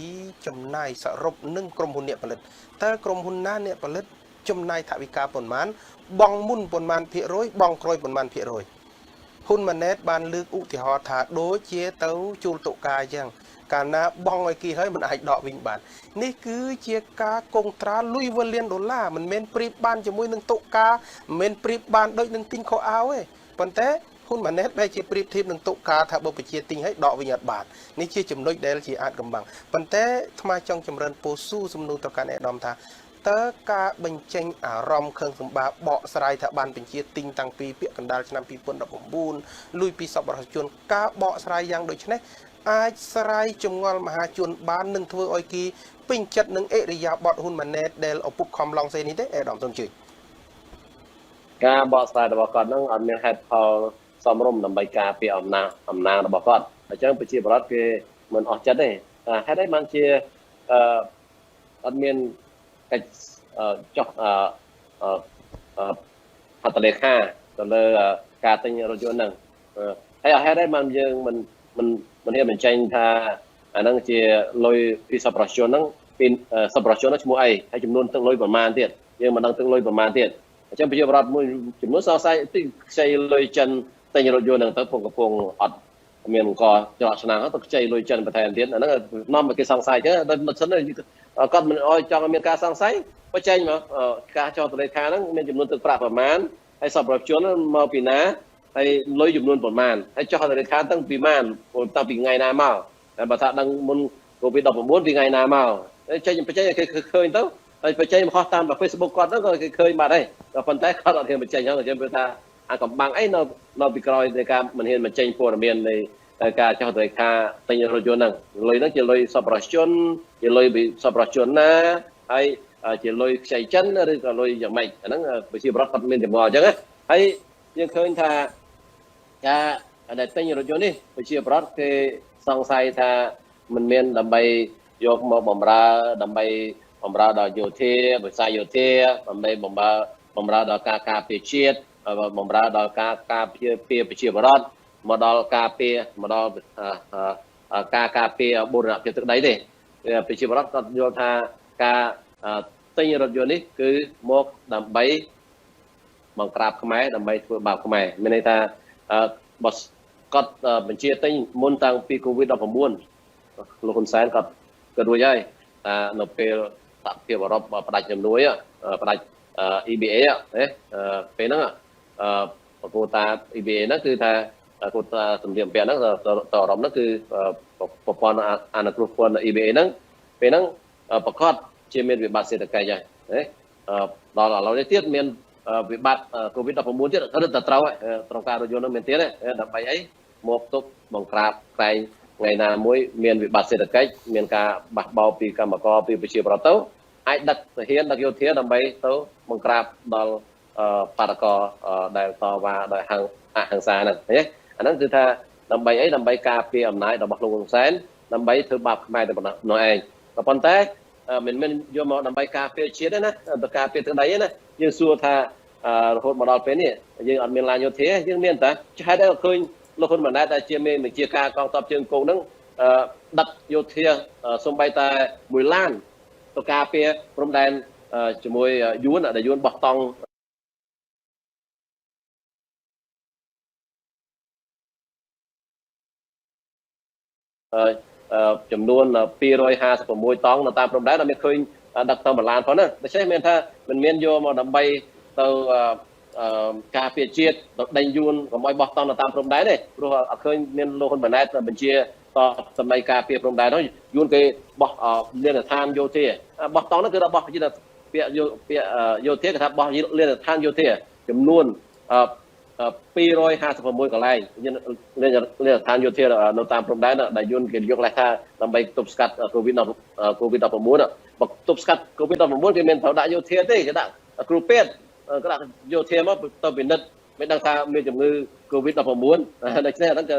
ចំណាយសរុបនឹងក្រុមហ៊ុនអ្នកផលិតតើក្រុមហ៊ុនណាអ្នកផលិតចំណាយថវិកាប៉ុន្មានបងមុនប៉ុន្មានភាគរយបងក្រោយប៉ុន្មានភាគរយហ៊ុនម៉ាណែតបានលើកឧទាហរណ៍ថាដូចជាទៅជួលតុកាអញ្ចឹងកាលណាបងឲ្យគេហើយមិនអាចដកវិញបាននេះគឺជាការកុងត្រាលុយវិលលានដុល្លារមិនមែនប្រៀបបានជាមួយនឹងតុកាមិនមែនប្រៀបបានដូចនឹងទិញខោអាវទេប៉ុន្តែហ៊ុនម៉ាណែតបែរជាប្រៀបធៀបនឹងតុកាថាបើប្រជាទិញឲ្យដកវិញអត់បាននេះជាចំណុចដែលជាអាចកំបាំងប៉ុន្តែថ្មចង់ចម្រើនពោស៊ូសំណួរទៅកាន់អាដាមថាតើការបញ្ចេញអារម្មណ៍ខឹងសម្បាបកស្រាយថាបានបញ្ជាទិញតាំងពីពាក្យកណ្ដាលឆ្នាំ2019លុយពីសប្បុរសជនការបកស្រាយយ៉ាងដូចនេះអាចស្រាយចម្ងល់មហាជនបាននឹងធ្វើឲ្យគេពេញចិត្តនឹងអិរិយាបថហ៊ុនម៉ាណែតដែលឪពុកខំឡងសេនេះទេអេដាមសូមជឿការបកស្រាយរបស់គាត់នឹងអត់មានហេតុផលសមរម្យដើម្បីការពារអំណាចរបស់គាត់អញ្ចឹងប្រជាពលរដ្ឋគេមិនអស់ចិត្តទេហេតុអីបានជាអត់មានកិច្ចចុះហត្ថលេខាទៅលើការទិញរថយន្តហ្នឹងហើយហេតុអីបានយើងមិនហ៊ានបញ្ចេញថាអាហ្នឹងជាលុយពីសប្បុរសជនហ្នឹងពីសប្បុរសជនហ្នឹងឈ្មោះអីហើយចំនួនទឹកលុយប្រមាណទៀតយើងមិនដឹងទឹកលុយប្រមាណទៀតអញ្ចឹងប្រជាពលរដ្ឋមួយចំនួនសង្ស័យទីខ្ចីលុយចិនទិញរថយន្តហ្នឹងទៅកំពុងអត់មានអង្គច្រកឆ្នាំងទៅខ្ចីលុយចិនបន្ថែមទៀតអាហ្នឹងនាំឲ្យគេសង្ស័យអញ្ចឹងដល់មិនសិនគាត់មិនអោយចង់ឲ្យមានការសង្ស័យបញ្ចេញមកការចោទតលេខាហ្នឹងមានចំនួនទឹកប្រាក់ប្រមាណហើយសប្បុរសជនមកពីណាហើយលុយចំនួនប្រមាណហើយចោះតលេខាតាំងពីម៉ានតាំងពីថ្ងៃណាមកតែបើថាដឹងមុនកូវីដ19ពីថ្ងៃណាមកចេញបញ្ចេញឲ្យគេឃើញទៅហើយបញ្ចេញមកខុសតាម Facebook គាត់ហ្នឹងក៏គេឃើញបាត់ហើយតែប៉ុន្តែគាត់អត់ហ៊ានបញ្ចេញហ្នឹងអញ្ចឹងព្រោះថាអាកំបាំងអីនៅពីក្រោយនៃការមិនហ៊ានបញ្ចេញព័ត៌មាននៃការចោះតលេខាទិញរថយន្តហ្នឹងលុយហ្នឹងជាលុយសប្បុរសជនជាលុយពីសប្បុរសជនណាហើយជាលុយខ្ចីចិនឬក៏លុយយ៉ាងម៉េចអាហ្នឹងប្រជាពលរដ្ឋគាត់មានចម្ងល់អញ្ចឹងណាហើយយើងឃើញថាការដែលទិញរថយន្តនេះប្រជាពលរដ្ឋគេសង្ស័យថាមិនមានដើម្បីយកមកបម្រើដល់យោធាវិស័យយោធាដើម្បីបម្រើដល់ការការពារជាតិបម្រើដល់ការការពារប្រជាពលរដ្ឋមកដល់ការពារមកដល់ការការពារបូរណភាពទឹកដីទេប្រជាពលរដ្ឋគាត់យល់ថាការទិញរថយន្តនេះគឺមកដើម្បីបង្ក្រាបខ្មែរដើម្បីធ្វើបាបខ្មែរមានន័យថាបើគាត់បញ្ជាទិញមុនតាំងពី COVID-19 លោកហ៊ុនសែនគាត់រួចហើយថានៅពេលសហភាពអឺរ៉ុបផ្ដាច់ជំនួយផ្ដាច់ EBA ពេលហ្នឹងប្រកួតតា EBA ហ្នឹងគឺថាប្រកួតតាសម្ភារបំពាក់ហ្នឹងទៅអឺរ៉ុបហ្នឹងគឺប្រព័ន្ធអនុគ្រោះពន្ធ EBA ហ្នឹងពេលហ្នឹងប្រកាសជាមានវិបត្តិសេដ្ឋកិច្ចហើយដល់ឥឡូវនេះទៀតមានវិបត្តិ COVID-19 ទៀតរឹតតែត្រូវក្នុងការរថយន្តនឹងមានទៀតដើម្បីអីមកទុកបង្ក្រាបក្រែងថ្ងៃណាមួយមានវិបត្តិសេដ្ឋកិច្ចមានការបះបោរពីកម្មករពីប្រជាពលរដ្ឋទៅអាចដឹកទាហានដឹកយោធាដើម្បីទៅបង្ក្រាបដល់បដករដែលតវ៉ាដោយអហិង្សាហ្នឹងឃើញអាហ្នឹងគឺថាដើម្បីអីដើម្បីការពារអំណាចរបស់លោកហ៊ុនសែនដើម្បីធ្វើបាបខ្មែរតែប៉ុណ្ណោះឯងក៏ប៉ុន្តែមិនមែនយកមកដើម្បីការពារជាតិទេណាដើម្បីការពារទឹកដីទេណាយើងសួរថារហូតមកដល់ពេលនេះយើងអត់មានឡានយោធាយើងមានតែហេតុអីឃើញលោកហ៊ុនម៉ាណែតដែលជាមេបញ្ជាការកងទ័ពជើងគោកហ្នឹងដឹកយោធាសំបីតែមួយឡានទៅការពារព្រំដែនជាមួយយួនដែលយួនបោះតង់ចំនួន256តង់នៅតាមព្រំដែនដែលមានឃើញដឹកទៅមួយឡានផងណាដូច្នេះមានថាមិនមានយកមកដើម្បីទៅការពារជាតិទៅដេញយួនកុំឲ្យបោះតង់នៅតាមព្រំដែនទេព្រោះអត់ឃើញមានលោកហ៊ុនម៉ាណែតបញ្ជាតសម្ដីការពារព្រំដែននោះយួនគេបោះលានដ្ឋានយោធាបោះតង់នោះគឺថាបោះពាក្យយោធាគេថាបោះលានដ្ឋានយោធាចំនួន 256 កន្លែងលេខដ្ឋានយោធានៅតាមព្រំដែនដែលយន្តគេយកលេខថាដើម្បីទប់ស្កាត់ COVID-19 បើទប់ស្កាត់ COVID-19 គេមានត្រូវដាក់យោធាទេគេដាក់គ្រូពេទ្យគេដាក់យោធាមកទៅពិនិត្យមិនដឹងថាមានជំងឺ COVID-19 ដូច្នេះអាហ្នឹងគឺ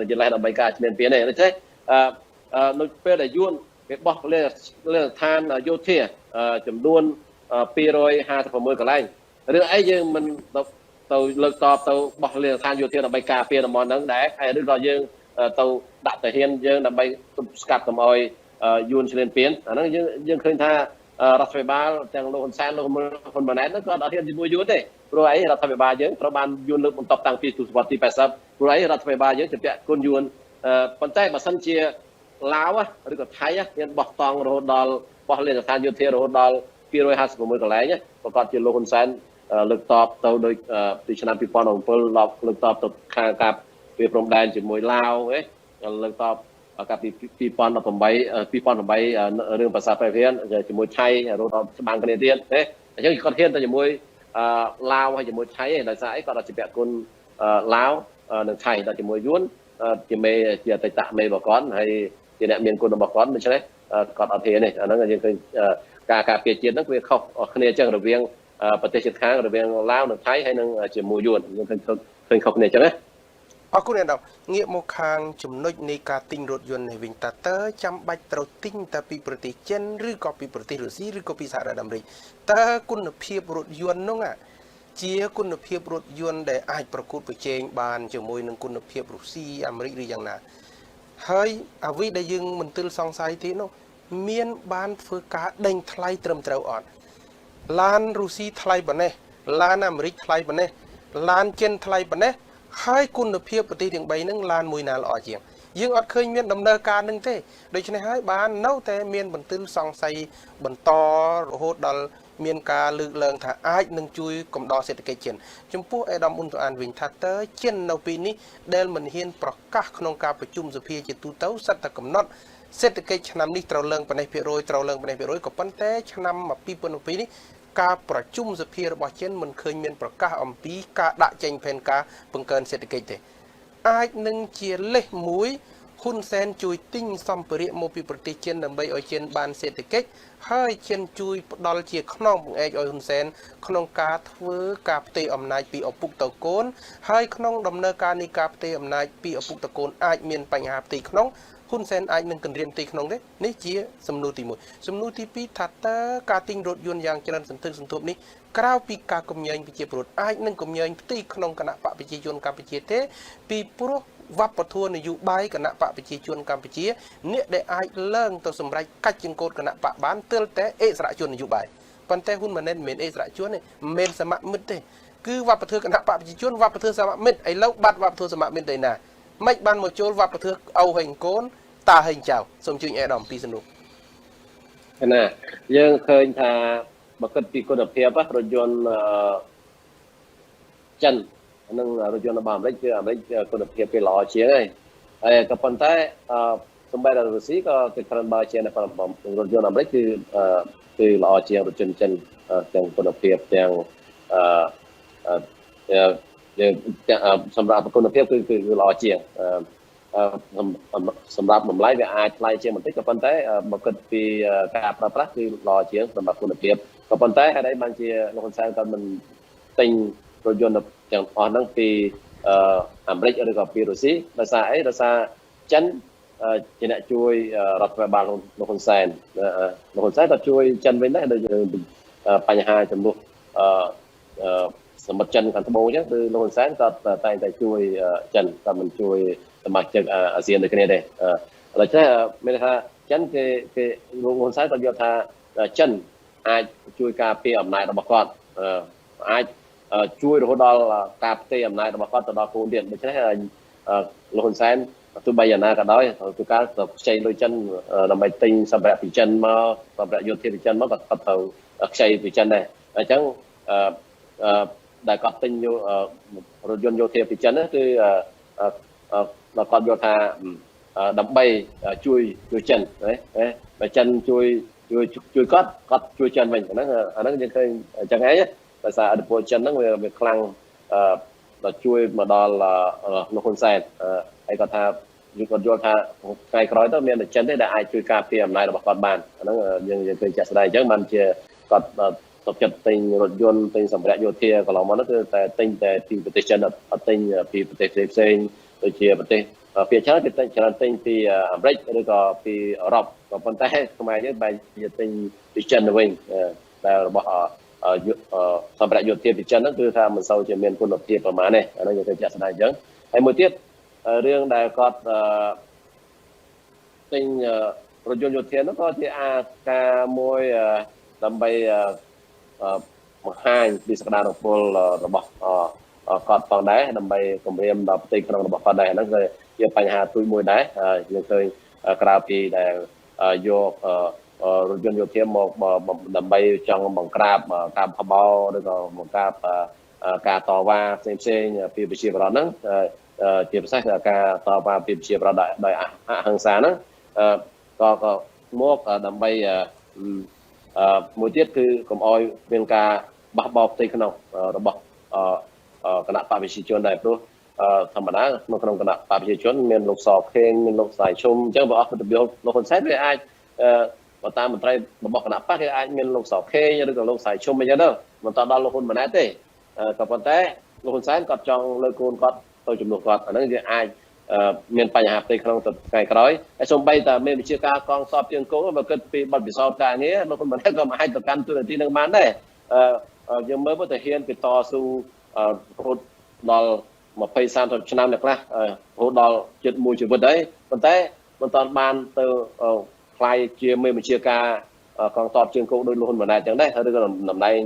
ជាលេខដើម្បីការឈ្លានពានទេដូច្នេះនៅពេលដែលយន្តគេបោះលេខដ្ឋានយោធាចំនួន256កន្លែងរឿងអីយើងមិនទៅលើកតបទៅបោះលេខដ្ឋានយោធាដើម្បីការពារតំបន់ហ្នឹងដែរហើយឬក៏យើងទៅដាក់ទាហានយើងដើម្បីទប់ស្កាត់កុំឲ្យយួនឈ្លានពានអាហ្នឹងយើងឃើញថារដ្ឋាភិបាលទាំងលោកហ៊ុនសែនលោកហ៊ុនម៉ាណែតហ្នឹងក៏អត់ហ៊ានជាមួយយួនទេព្រោះអីរដ្ឋាភិបាលយើងត្រូវបានយួនលើកបន្ទប់តាំងពីទសវត្សរ៍ទី80ព្រោះអីរដ្ឋាភិបាលយើងជាពាក់គុណយួនប៉ុន្តែបើសិនជាឡាវឬក៏ថៃមានបោះតង់រហូតដល់បោះលេខដ្ឋានយោធារហូតដល់256កន្លែងប្រកាសជាលោកហ៊ុនសែនលើកតបទៅដោយពីឆ្នាំ2017លើកតបទៅខាងការពីព្រំដែនជាមួយឡាវលើកតបកាលពី2018រឿងភាសាប្រភេទជាមួយថៃរហូតដល់ច្បាំងគ្នាទៀតទេអញ្ចឹងគាត់ហ៊ានទៅជាមួយឡាវហើយជាមួយថៃដោយសារអីគាត់អាចពាក់គុណឡាវនិងថៃដល់ជាមួយយួនជាមេជាអតីតមេបកនហើយជាអ្នកមានគុណរបស់គាត់ដូច្នេះគាត់អត់ហ៊ានទេអាហ្នឹងយើងឃើញការការពារជាតិហ្នឹងវាខុសគ្នាអញ្ចឹងរវាងប្រទេសជិតខាងរវាងឡាវនិងថៃហើយនឹងជាមួយយួនយើងឃើញខុសគ្នាអញ្ចឹងណាអរគុណអ្នកនរងាកមកខាងចំណុចនៃការទិញរថយន្តនេះវិញតើចាំបាច់ត្រូវទិញតែពីប្រទេសចិនឬក៏ពីប្រទេសរុស្ស៊ីឬក៏ពីសហរដ្ឋអាមេរិកតើគុណភាពរថយន្តនោះជាគុណភាពរថយន្តដែលអាចប្រកួតប្រជែងបានជាមួយនឹងគុណភាពរុស្ស៊ីអាមេរិកឬយ៉ាងណាហើយអ្វីដែលយើងមិនទិលសង្ស័យទេនោះមានបានធ្វើការដេញថ្លៃត្រឹមត្រូវអត់ឡានរុស្ស៊ីថ្លៃប៉ុណ្ណេះឡានអាមេរិកថ្លៃប៉ុណ្ណេះឡានចិនថ្លៃប៉ុណ្ណេះហើយគុណភាពប្រទេសទាំង3ហ្នឹងឡានមួយណាល្អជាងយើងអត់ឃើញមានដំណើរការនឹងទេដូច្នេះហើយបាននៅតែមានបន្ទិលសង្ស័យបន្តរហូតដល់មានការលើកឡើងថាអាចនឹងជួយកំដរសេដ្ឋកិច្ចចិនចំពោះអេដាមអ៊ុនតូអានវិញថាតើចិននៅពេលនេះដែលមិនហ៊ានប្រកាសក្នុងការប្រជុំសភាជាទូទៅសិតតែកំណត់សេដ្ឋកិច្ចឆ្នាំនេះត្រូវឡើងប៉ុណ្ណេះភាគរយត្រូវឡើងប៉ុណ្ណេះភាគរយក៏ប៉ុន្តែឆ្នាំ2022នេះការប្រជុំសភារបស់ចិនមិនឃើញមានប្រកាសអំពីការដាក់ចេញផែនការបង្កើនសេដ្ឋកិច្ចទេអាចនឹងជាលេសមួយហ៊ុនសែនជួយទិញសម្ភារៈមកពីប្រទេសចិនដើម្បីឲ្យចិនបានសេដ្ឋកិច្ចហើយចិនជួយផ្ដល់ជាខ្នងបង្អែកឲ្យហ៊ុនសែនក្នុងការធ្វើការផ្ទេរអំណាចពីឪពុកទៅកូនហើយក្នុងដំណើរការនៃការផ្ទេរអំណាចពីឪពុកទៅកូនអាចមានបញ្ហាផ្ទៃក្នុងហ៊ុនសែនអាចនឹងគម្រាមផ្ទៃក្នុងទេនេះជាសំណួរទី1សំណួរទី2ថាតើការទិញរថយន្តយ៉ាងច្រើនសន្ធឹកសន្ធាប់នេះក្រៅពីការគំញែងប្រជាពលរដ្ឋអាចនឹងគំញែងផ្ទៃក្នុងគណៈបកប្រជាជនកម្ពុជាទេពីព្រោះវប្បធម៌នយោបាយគណៈបកប្រជាជនកម្ពុជាអ្នកដែលអាចឡើងទៅសម្រេចកាច់ចង្កូតគណៈបកបានទើបតែអិសរាជជននយោបាយប៉ុន្តែហ៊ុនម៉ាណែតមិនមែនអិសរាជជនទេមិនមែនសមមិត្តទេគឺវប្បធម៌គណៈបកប្រជាជនវប្បធម៌សមមិត្តឥឡូវបាត់វប្បធម៌សមមិត្តទៅណាមិនបានមកចូលវប្បធម៌ឪហេងកូនតាហេងចៅសូមជួយអេដាមពីសំណួរណាយើងឃើញថាបើគិតពីគុណភាពរថយន្តចិននិងរថយន្តរបស់អាមេរិកគឺអាមេរិកគុណភាពគេល្អជាងហើយក៏ប៉ុន្តែសម្រាប់រុស្ស៊ីក៏គេប្រើបើជាងរថយន្តអាមេរិកគឺល្អជាងរថយន្តចិនទាំងគុណភាពទាំងសម្រាប់គុណភាពគឺល្អជាងសម្រាប់តម្លៃវាអាចថ្លៃជាងបន្តិចក៏ប៉ុន្តែបើគិតពីការប្រើប្រាស់គឺល្អជាងសម្រាប់គុណភាពក៏ប៉ុន្តែហេតុអីបានជាលោកហ៊ុនសែនក៏មិនទិញរថយន្តទាំងអស់ហ្នឹងពីអាមេរិកឬក៏ពីរុស្ស៊ីដោយសារអីដោយសារចិនជាអ្នកជួយរដ្ឋាភិបាលលោកហ៊ុនសែនលោកហ៊ុនសែនក៏ជួយចិនវិញដែរដោយបញ្ហាចំនួនសមុទ្រចិនខាងត្បូងអញ្ចឹងគឺលោកហ៊ុនសែនក៏តែងតែជួយចិនក៏មិនជួយសមាជិកអាស៊ានដូចគ្នាទេឥឡូវចេះមានថាចិនគេលោកហ៊ុនសែនក៏យល់ថាចិនអាចជួយការពារអំណាចរបស់គាត់អាចជួយរហូតដល់ការផ្ទេរអំណាចរបស់គាត់ទៅដល់កូនទៀតដូច្នេះលោកហ៊ុនសែនទោះបីយ៉ាងណាក៏ដោយគឺការខ្ចីលុយចិនដើម្បីទិញសម្ភារៈពីចិនមកសម្ភារៈយោធាពីចិនមកក៏ត្រូវខ្ចីពីចិនដែរអញ្ចឹងដែលគាត់ទិញរថយន្តយោធាពីចិនគឺគាត់យល់ថាដើម្បីជួយចិនបើចិនជួយគាត់ជួយចិនវិញអាហ្នឹងយើងឃើញអញ្ចឹងឯងដោយសារឥទ្ធិពលចិនហ្នឹងវាខ្លាំង ជួយមកដល់លោកហ៊ុនសែនហើយគាត់ថាគាត់យល់ថាថ្ងៃក្រោយទៅមានតែចិនទេដែលអាចជួយការពារអំណាចរបស់គាត់បានអាហ្នឹងយើងឃើញចាក់ស្ដែងអញ្ចឹងបានជាគាត់សុខចិត្តទិញរថយន្តទិញសម្ភារៈយោធាកន្លងមកនោះគឺតែទិញតែពីប្រទេសចិនអត់ទិញពីប្រទេសផ្សេងដូចជាប្រទេសភាគច្រើនគេទិញច្រើនទិញពីអាមេរិកឬក៏ពីអឺរ៉ុបក៏ប៉ុន្តែខ្មែរយើងបែរជាទិញពីចិនទៅវិញដែលរបស់សម្ភារៈយោធាពីចិនហ្នឹងគឺថាមិនសូវជាមានគុណភាពប្រហែលទេអាហ្នឹងយើងឃើញចាក់ស្ដែងអញ្ចឹងហើយមួយទៀតរឿងដែលគាត់ទិញរថយន្តយោធានោះក៏ជាការមួយដើម្បីបង្ហាញពីសក្តានុពលរបស់គាត់ផងដែរដើម្បីគម្រាមដល់ផ្ទៃក្នុងរបស់គាត់ដែរហ្នឹងគឺជាបញ្ហាទូចមួយដែរយើងឃើញក្រៅពីដែលយករថយន្តយោធាមកដើម្បីចង់បង្ក្រាបការផបោឬក៏បង្ក្រាបការតវ៉ាផ្សេងពីប្រជាពលរដ្ឋហ្នឹងជាពិសេសការតវ៉ាពីប្រជាពលរដ្ឋដោយអហិង្សាហ្នឹងក៏មកដើម្បីមួយទៀតគឺកុំអោយមានការបះបោរផ្ទៃក្នុងរបស់គណៈបព្វជិជនដែរព្រោះធម្មតានៅក្នុងគណៈបព្វជិជនមានលោកសខេងមានលោកស្រាយឈុំអញ្ចឹងបើអស់ប្រតិបត្តិលោកហ៊ុនសែនវាអាចបើតាមមន្ត្រីរបស់គណៈបព្វគេអាចមានលោកសខេងឬក៏លោកស្រាយឈុំអីចឹងទៅមិនតដល់លោកហ៊ុនម៉ាណែតទេក៏ប៉ុន្តែលោកហ៊ុនសែនគាត់ចង់លើកូនគាត់ទៅជំនួសគាត់អាហ្នឹងវាអាចមានបញ្ហាផ្ទៃក្នុងទៅថ្ងៃក្រោយហើយសូម្បីតែមានវិជាការកងសពជើងគោបើគិតពីបទពិសោធន៍ការងារលោកហ៊ុនម៉ាណែតក៏មិនអាចទៅកាន់ទូនាទីនឹងបានដែរយើងមើលទៅហ៊ានពីតស៊ូរហូតដល់20-30 ឆ្នាំអ្នកខ្លះរហូតដល់ជិតមួយជីវិតហើយប៉ុន្តែមិនតាន់បានទៅខ្លាយជាមេបញ្ជាការកងទ័ពជើងគោកដោយលោកហ៊ុនម៉ាណែតចឹងដែរឬក៏តំណែង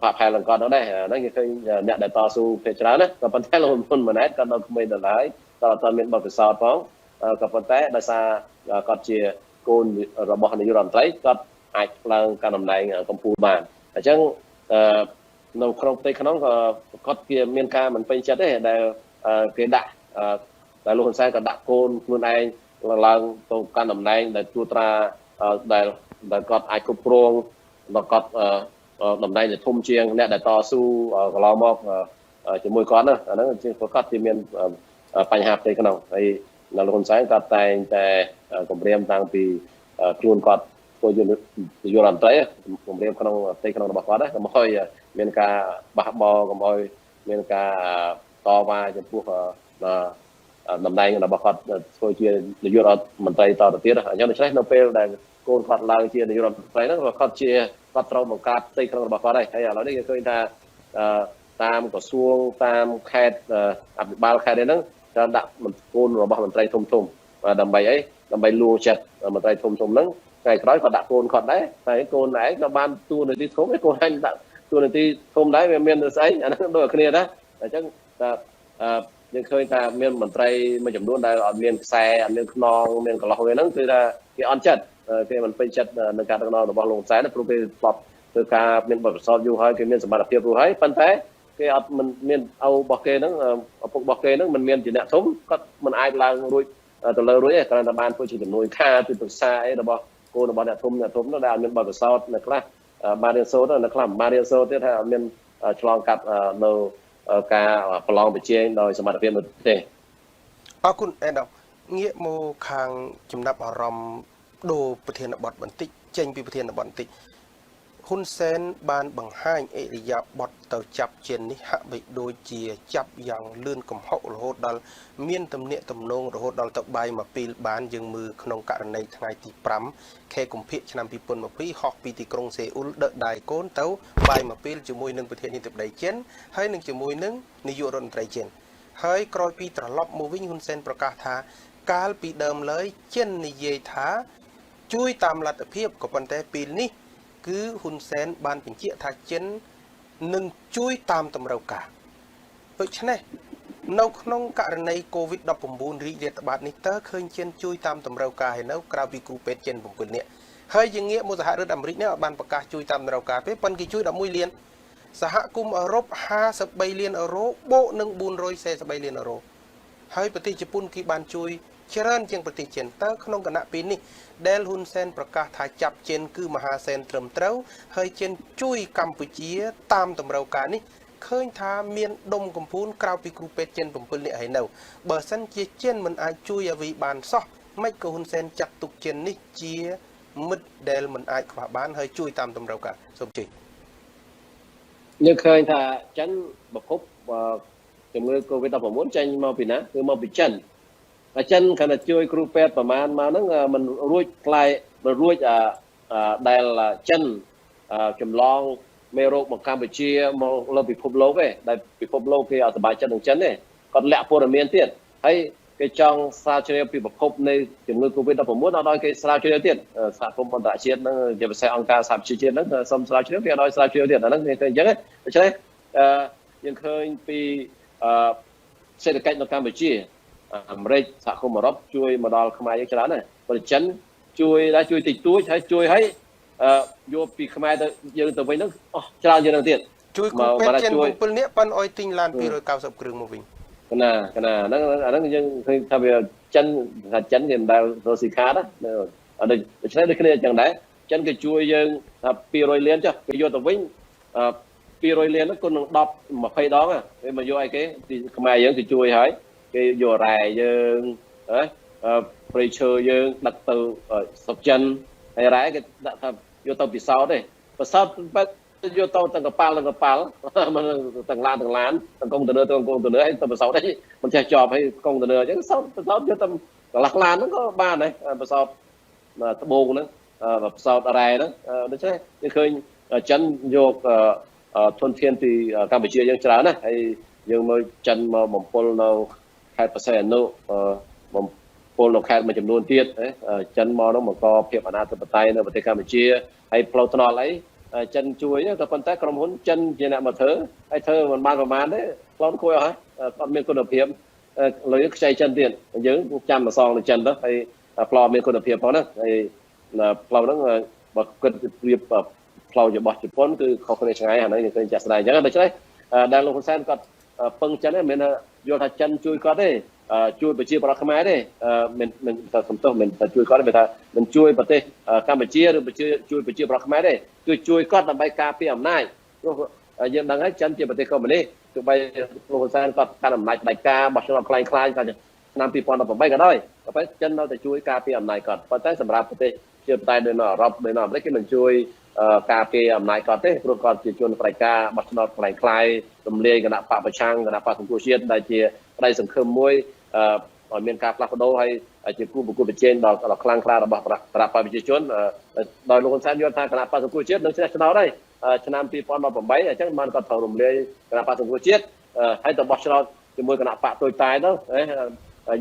ផាកផែលអង្គហ្នឹងដែរហ្នឹងគេឃើញអ្នកដែលតស៊ូភាគច្រើនណាក៏ប៉ុន្តែលោកហ៊ុនម៉ាណែតក៏នៅក្មេងដល់ហើយក៏អត់មានបទពិសោធន៍ផងក៏ប៉ុន្តែដោយសារគាត់ជាកូនរបស់នាយករដ្ឋមន្ត្រីគាត់អាចឡើងកាន់តំណែងកម្ពុជាបានអញ្ចឹងនៅក្នុងផ្ទៃក្នុងក៏គាត់ជាមានការមិនពេញចិត្តទេដែលគេដាក់តែលោកហ៊ុនសែនក៏ដាក់កូនខ្លួនឯងឡើងទៅកាន់តំណែងដែលត្រួតត្រាដែលគាត់អាចគ្រប់គ្រងដល់គាត់តំណែងដែលធំជាងអ្នកដែលតស៊ូកន្លងមកជាមួយគាត់ណាអាហ្នឹងជាគាត់ជាមានបញ្ហាផ្ទៃក្នុងហើយលោកហ៊ុនសែនគាត់តែងតែគម្រាមតាំងពីខ្លួនគាត់ធ្វើយុទ្ធរដ្ឋមន្ត្រីគម្រាមក្នុងផ្ទៃក្នុងរបស់គាត់កុំឲ្យមានការបះបោរកុំឲ្យមានការតវ៉ាចំពោះតំណែងរបស់គាត់ធ្វើជានាយករដ្ឋមន្ត្រីតទៅទៀតអញ្ចឹងដូច្នេះនៅពេលដែលកូនគាត់ឡើងជានាយករដ្ឋមន្ត្រីហ្នឹងគាត់ត្រូវបង្កើតផ្ទៃក្នុងរបស់គាត់ហើយឥឡូវនេះគេឃើញថាតាមក្រសួងតាមខេត្តអភិបាលខេត្តហ្នឹងត្រូវដាក់កូនរបស់មន្ត្រីធំដើម្បីអីដើម្បីលួងចិត្តមន្ត្រីធំហ្នឹងថ្ងៃក្រោយគាត់ដាក់កូនគាត់ដែរតែកូនឯងក៏បានតួនាទីធំឯងកូនឯងដាក់តួនាទីធំដែរវាមានស្អីអាហ្នឹងដូចគ្នាដែរអញ្ចឹងយើងឃើញថាមានមន្ត្រីមួយចំនួនដែលអត់មានខ្សែអត់មានខ្នងមានកន្លោះវាហ្នឹងគឺថាគេអន់ចិត្តគេមិនពេញចិត្តនឹងការដឹកនាំរបស់លោកហ៊ុនសែនព្រោះគេស្បត់ធ្វើការមានបទពិសោធន៍យូរហើយគេមានសមត្ថភាពយូរហើយប៉ុន្តែគេអត់មិនមានឪរបស់គេហ្នឹងឪពុករបស់គេហ្នឹងមិនមានជាអ្នកធំគាត់មិនអាចឡើងរួចទៅលើរួចទេគ្រាន់តែបានធ្វើជាចំនួនការពីប្រឹក្សាអីរបស់កូនរបស់អ្នកធំនោះដែលអត់មានបទពិសោធន៍នៅខ្លះបានរៀនសូត្រនៅខ្លះមិនបានរៀនសូត្រទៀតថាអត់មានឆ្លងកាត់នៅការប្រឡងប្រជែងដោយសមត្ថភាពនោះទេអរគុណអេដាមងាកមកខាងចំណាប់អារម្មណ៍ដូរប្រធានបទបន្តិចចេញពីប្រធានបទបន្តិចហ៊ុនសែនបានបង្ហាញអិរិយាបថទៅចាប់ជិននេះហាក់បីដូចជាចាប់យ៉ាងលឿនកំហុករហូតដល់មានទំនាក់ទំនងរហូតដល់ទៅបាយមកពីលបានយើងមើលក្នុងករណីថ្ងៃទី5ខែកុម្ភៈឆ្នាំ2020ហោះពីទីក្រុងសេអ៊ុលដឹកដៃកូនទៅបាយមកពីលជាមួយនឹងប្រធានាធិបតីចិនហើយនឹងជាមួយនឹងនាយករដ្ឋមន្ត្រីចិនហើយក្រោយពីត្រឡប់មកវិញហ៊ុនសែនប្រកាសថាកាលពីដើមឡើយចិននិយាយថាជួយតាមលទ្ធភាពក៏ប៉ុន្តែពេលនេះគឺហ៊ុនសែនបានបញ្ជាក់ថាចិននឹងជួយតាមតម្រូវការដូច្នេះនៅក្នុងករណី COVID-19 រីករាលដាលនេះតើឃើញចិនជួយតាមតម្រូវការហើយនៅក្រៅពីគ្រូពេទ្យចិន7នាក់ហើយយើងងាកមកសហរដ្ឋអាមេរិកនេះអត់បានប្រកាសជួយតាមតម្រូវការទេប៉ុន្តែគេជួយ11លានសហគមន៍អឺរ៉ុប53លានអឺរ៉ូបូកនឹង443លានអឺរ៉ូហើយប្រទេសជប៉ុនគេបានជួយច្រើនជាងប្រទេសចិនតើក្នុងគណៈពេលនេះដែលហ៊ុនសែនប្រកាសថាចាប់ចិនគឺមហាសែនត្រឹមត្រូវហើយចិនជួយកម្ពុជាតាមតម្រូវការនេះ ឃើញថាមានដុំកំពូនក្រៅពីគ្រូពេទ្យចិន7នាក់ហើយនៅបើសិនជាចិនមិនអាចជួយអាវីបានសោះមិនក៏ហ៊ុនសែនចាត់ទុកចិននេះជាមិត្តដែលមិនអាចខ្វះបានហើយជួយតាមតម្រូវការសូមជឿយើងឃើញថាចិនប្រភពជំងឺ COVID-19 ចេញមកពីណាគឺមកពីចិនហើយចិនគាត់តែជួយគ្រូពេទ្យប្រមាណមកហ្នឹងมันរួចខ្លាយมันរួចដែលចិនចម្លងមេរោគមកកម្ពុជាមកលើពិភពលោកទេដែលពិភពលោកគេអត់សប្បាយចិត្តនឹងចិនទេគាត់លាក់ព័ត៌មានទៀតហើយគេចង់ស្រាវជ្រាវពីប្រភពនៃជំងឺ COVID-19 ដល់ឲ្យគេស្រាវជ្រាវទៀតសហគមន៍អន្តរជាតិហ្នឹងជាពិសេសអង្គការសហប្រជាជាតិហ្នឹងសូមស្រាវជ្រាវគេឲ្យស្រាវជ្រាវទៀតអាហ្នឹងគេឃើញអញ្ចឹងដូច្នេះយើងឃើញពីសេដ្ឋកិច្ចនៅកម្ពុជាអាមេរិកសហគមន៍អឺរ៉ុបជួយមកដល់ខ្មែរយើងច្រើនណាស់ប៉ុន្តែចិនជួយតិចតួចហើយជួយឲ្យយកពីខ្មែរទៅយើងទៅវិញហ្នឹងអស់ច្រើនជាងហ្នឹងទៀតជួយគ្រូពេទ្យចិន7នាក់ប៉ុន្តែឲ្យទិញឡាន290គ្រឿងមកវិញកណាហ្នឹងអាហ្នឹងយើងឃើញថាវាចិនគេមិនដែលរកស៊ីខាតណាដូច្នេះដូចគ្នាអញ្ចឹងដែរចិនគេជួយយើងថា200លានចុះគេយកទៅវិញ200លានហ្នឹងគុណនឹង10 20ដងគេមកយកអីគេទីខ្មែរយើងគេជួយហើយគេយករ៉ែយើងព្រៃឈើយើងដឹកទៅស្រុកចិនហើយរ៉ែគេដាក់ថាយកទៅពិសោធន៍ទេពិសោធន៍បែបយកទៅទាំងកប៉ាល់ទាំងឡានទាំងកុងតឺន័រហើយទៅពិសោធន៍ទេមិនចេះជាប់ហើយកុងតឺន័រអញ្ចឹងពិសោធន៍យកទៅកន្លះឡានហ្នឹងក៏បានដែរពិសោធន៍ត្បូងហ្នឹងពិសោធន៍រ៉ែហ្នឹងដូច្នេះយើងឃើញចិនយកធនធានពីកម្ពុជាយើងច្រើនណាស់ហើយយើងមើលចិនមកបំពុលនៅខេត្តបរសៃអនុបំពុលនៅខេត្តមួយចំនួនទៀតចិនមកនោះបង្កភាពអនាធិបតេយ្យនៅប្រទេសកម្ពុជាហើយផ្លូវថ្នល់អីចិនជួយក៏ប៉ុន្តែក្រុមហ៊ុនចិនជាអ្នកមកធ្វើហើយធ្វើមិនបានប្រមាណទេផ្លូវគួយអស់ហើយអត់មានគុណភាពលុយខ្ចីចិនទៀតយើងចាំមកសងទៅចិនទៅហើយផ្លូវមានគុណភាពផងណាហើយផ្លូវហ្នឹងបើគិតប្រៀបផ្លូវរបស់ជប៉ុនគឺខុសគ្នាឆ្ងាយអានេះឃើញចាស់ស្ដាយអញ្ចឹងដូច្នេះដែលលោកហ៊ុនសែនគាត់ពឹងចិនទេមិនមែនយល់ថាចិនជួយគាត់ទេជួយប្រជាប្រដ្ឋខ្មែរទេមិនថាសំទោសមិនថាជួយគាត់ទេមិនថាមិនជួយប្រទេសកម្ពុជាឬជួយប្រជាប្រដ្ឋខ្មែរទេគឺជួយគាត់ដើម្បីការពារអំណាចព្រោះយើងដឹងហើយចិនជាប្រទេសកុម្មុយនីសទោះបីលោកហ៊ុនសែនគាត់កាន់អំណាចផ្ដាច់ការបោះឆ្នោតខ្លាំងៗថាឆ្នាំ2018ក៏ដោយក៏ប៉ុន្តែចិននៅតែជួយការពារអំណាចគាត់ប៉ុន្តែសម្រាប់ប្រទេសជាប្រទេសដូចនៅអឺរ៉ុបដូចនៅអាមេរិកគេមិនជួយការពារអំណាចគាត់ទេព្រោះគាត់ជាជនផ្ដាច់ការបោះឆ្នោតខ្លាំងៗរំលាយគណៈបកប្រឆាំងគណៈបកសង្គមជាតិដែលជាក្តីសង្ឃឹមមួយឲ្យមានការផ្លាស់ប្ដូរហើយជាគូប្រកួតប្រជែងដល់ខ្លាំងក្លារបស់គណៈបកប្រជាជនដោយលោកហ៊ុនសែនយល់ថាគណៈបកសង្គមជាតិនឹងឆ្នះឆ្នោតហើយឆ្នាំ2018អញ្ចឹងបានគាត់ត្រូវរំលាយគណៈបកសង្គមជាតិហើយទៅបោះឆ្នោតជាមួយគណៈបកទុយតែទៅ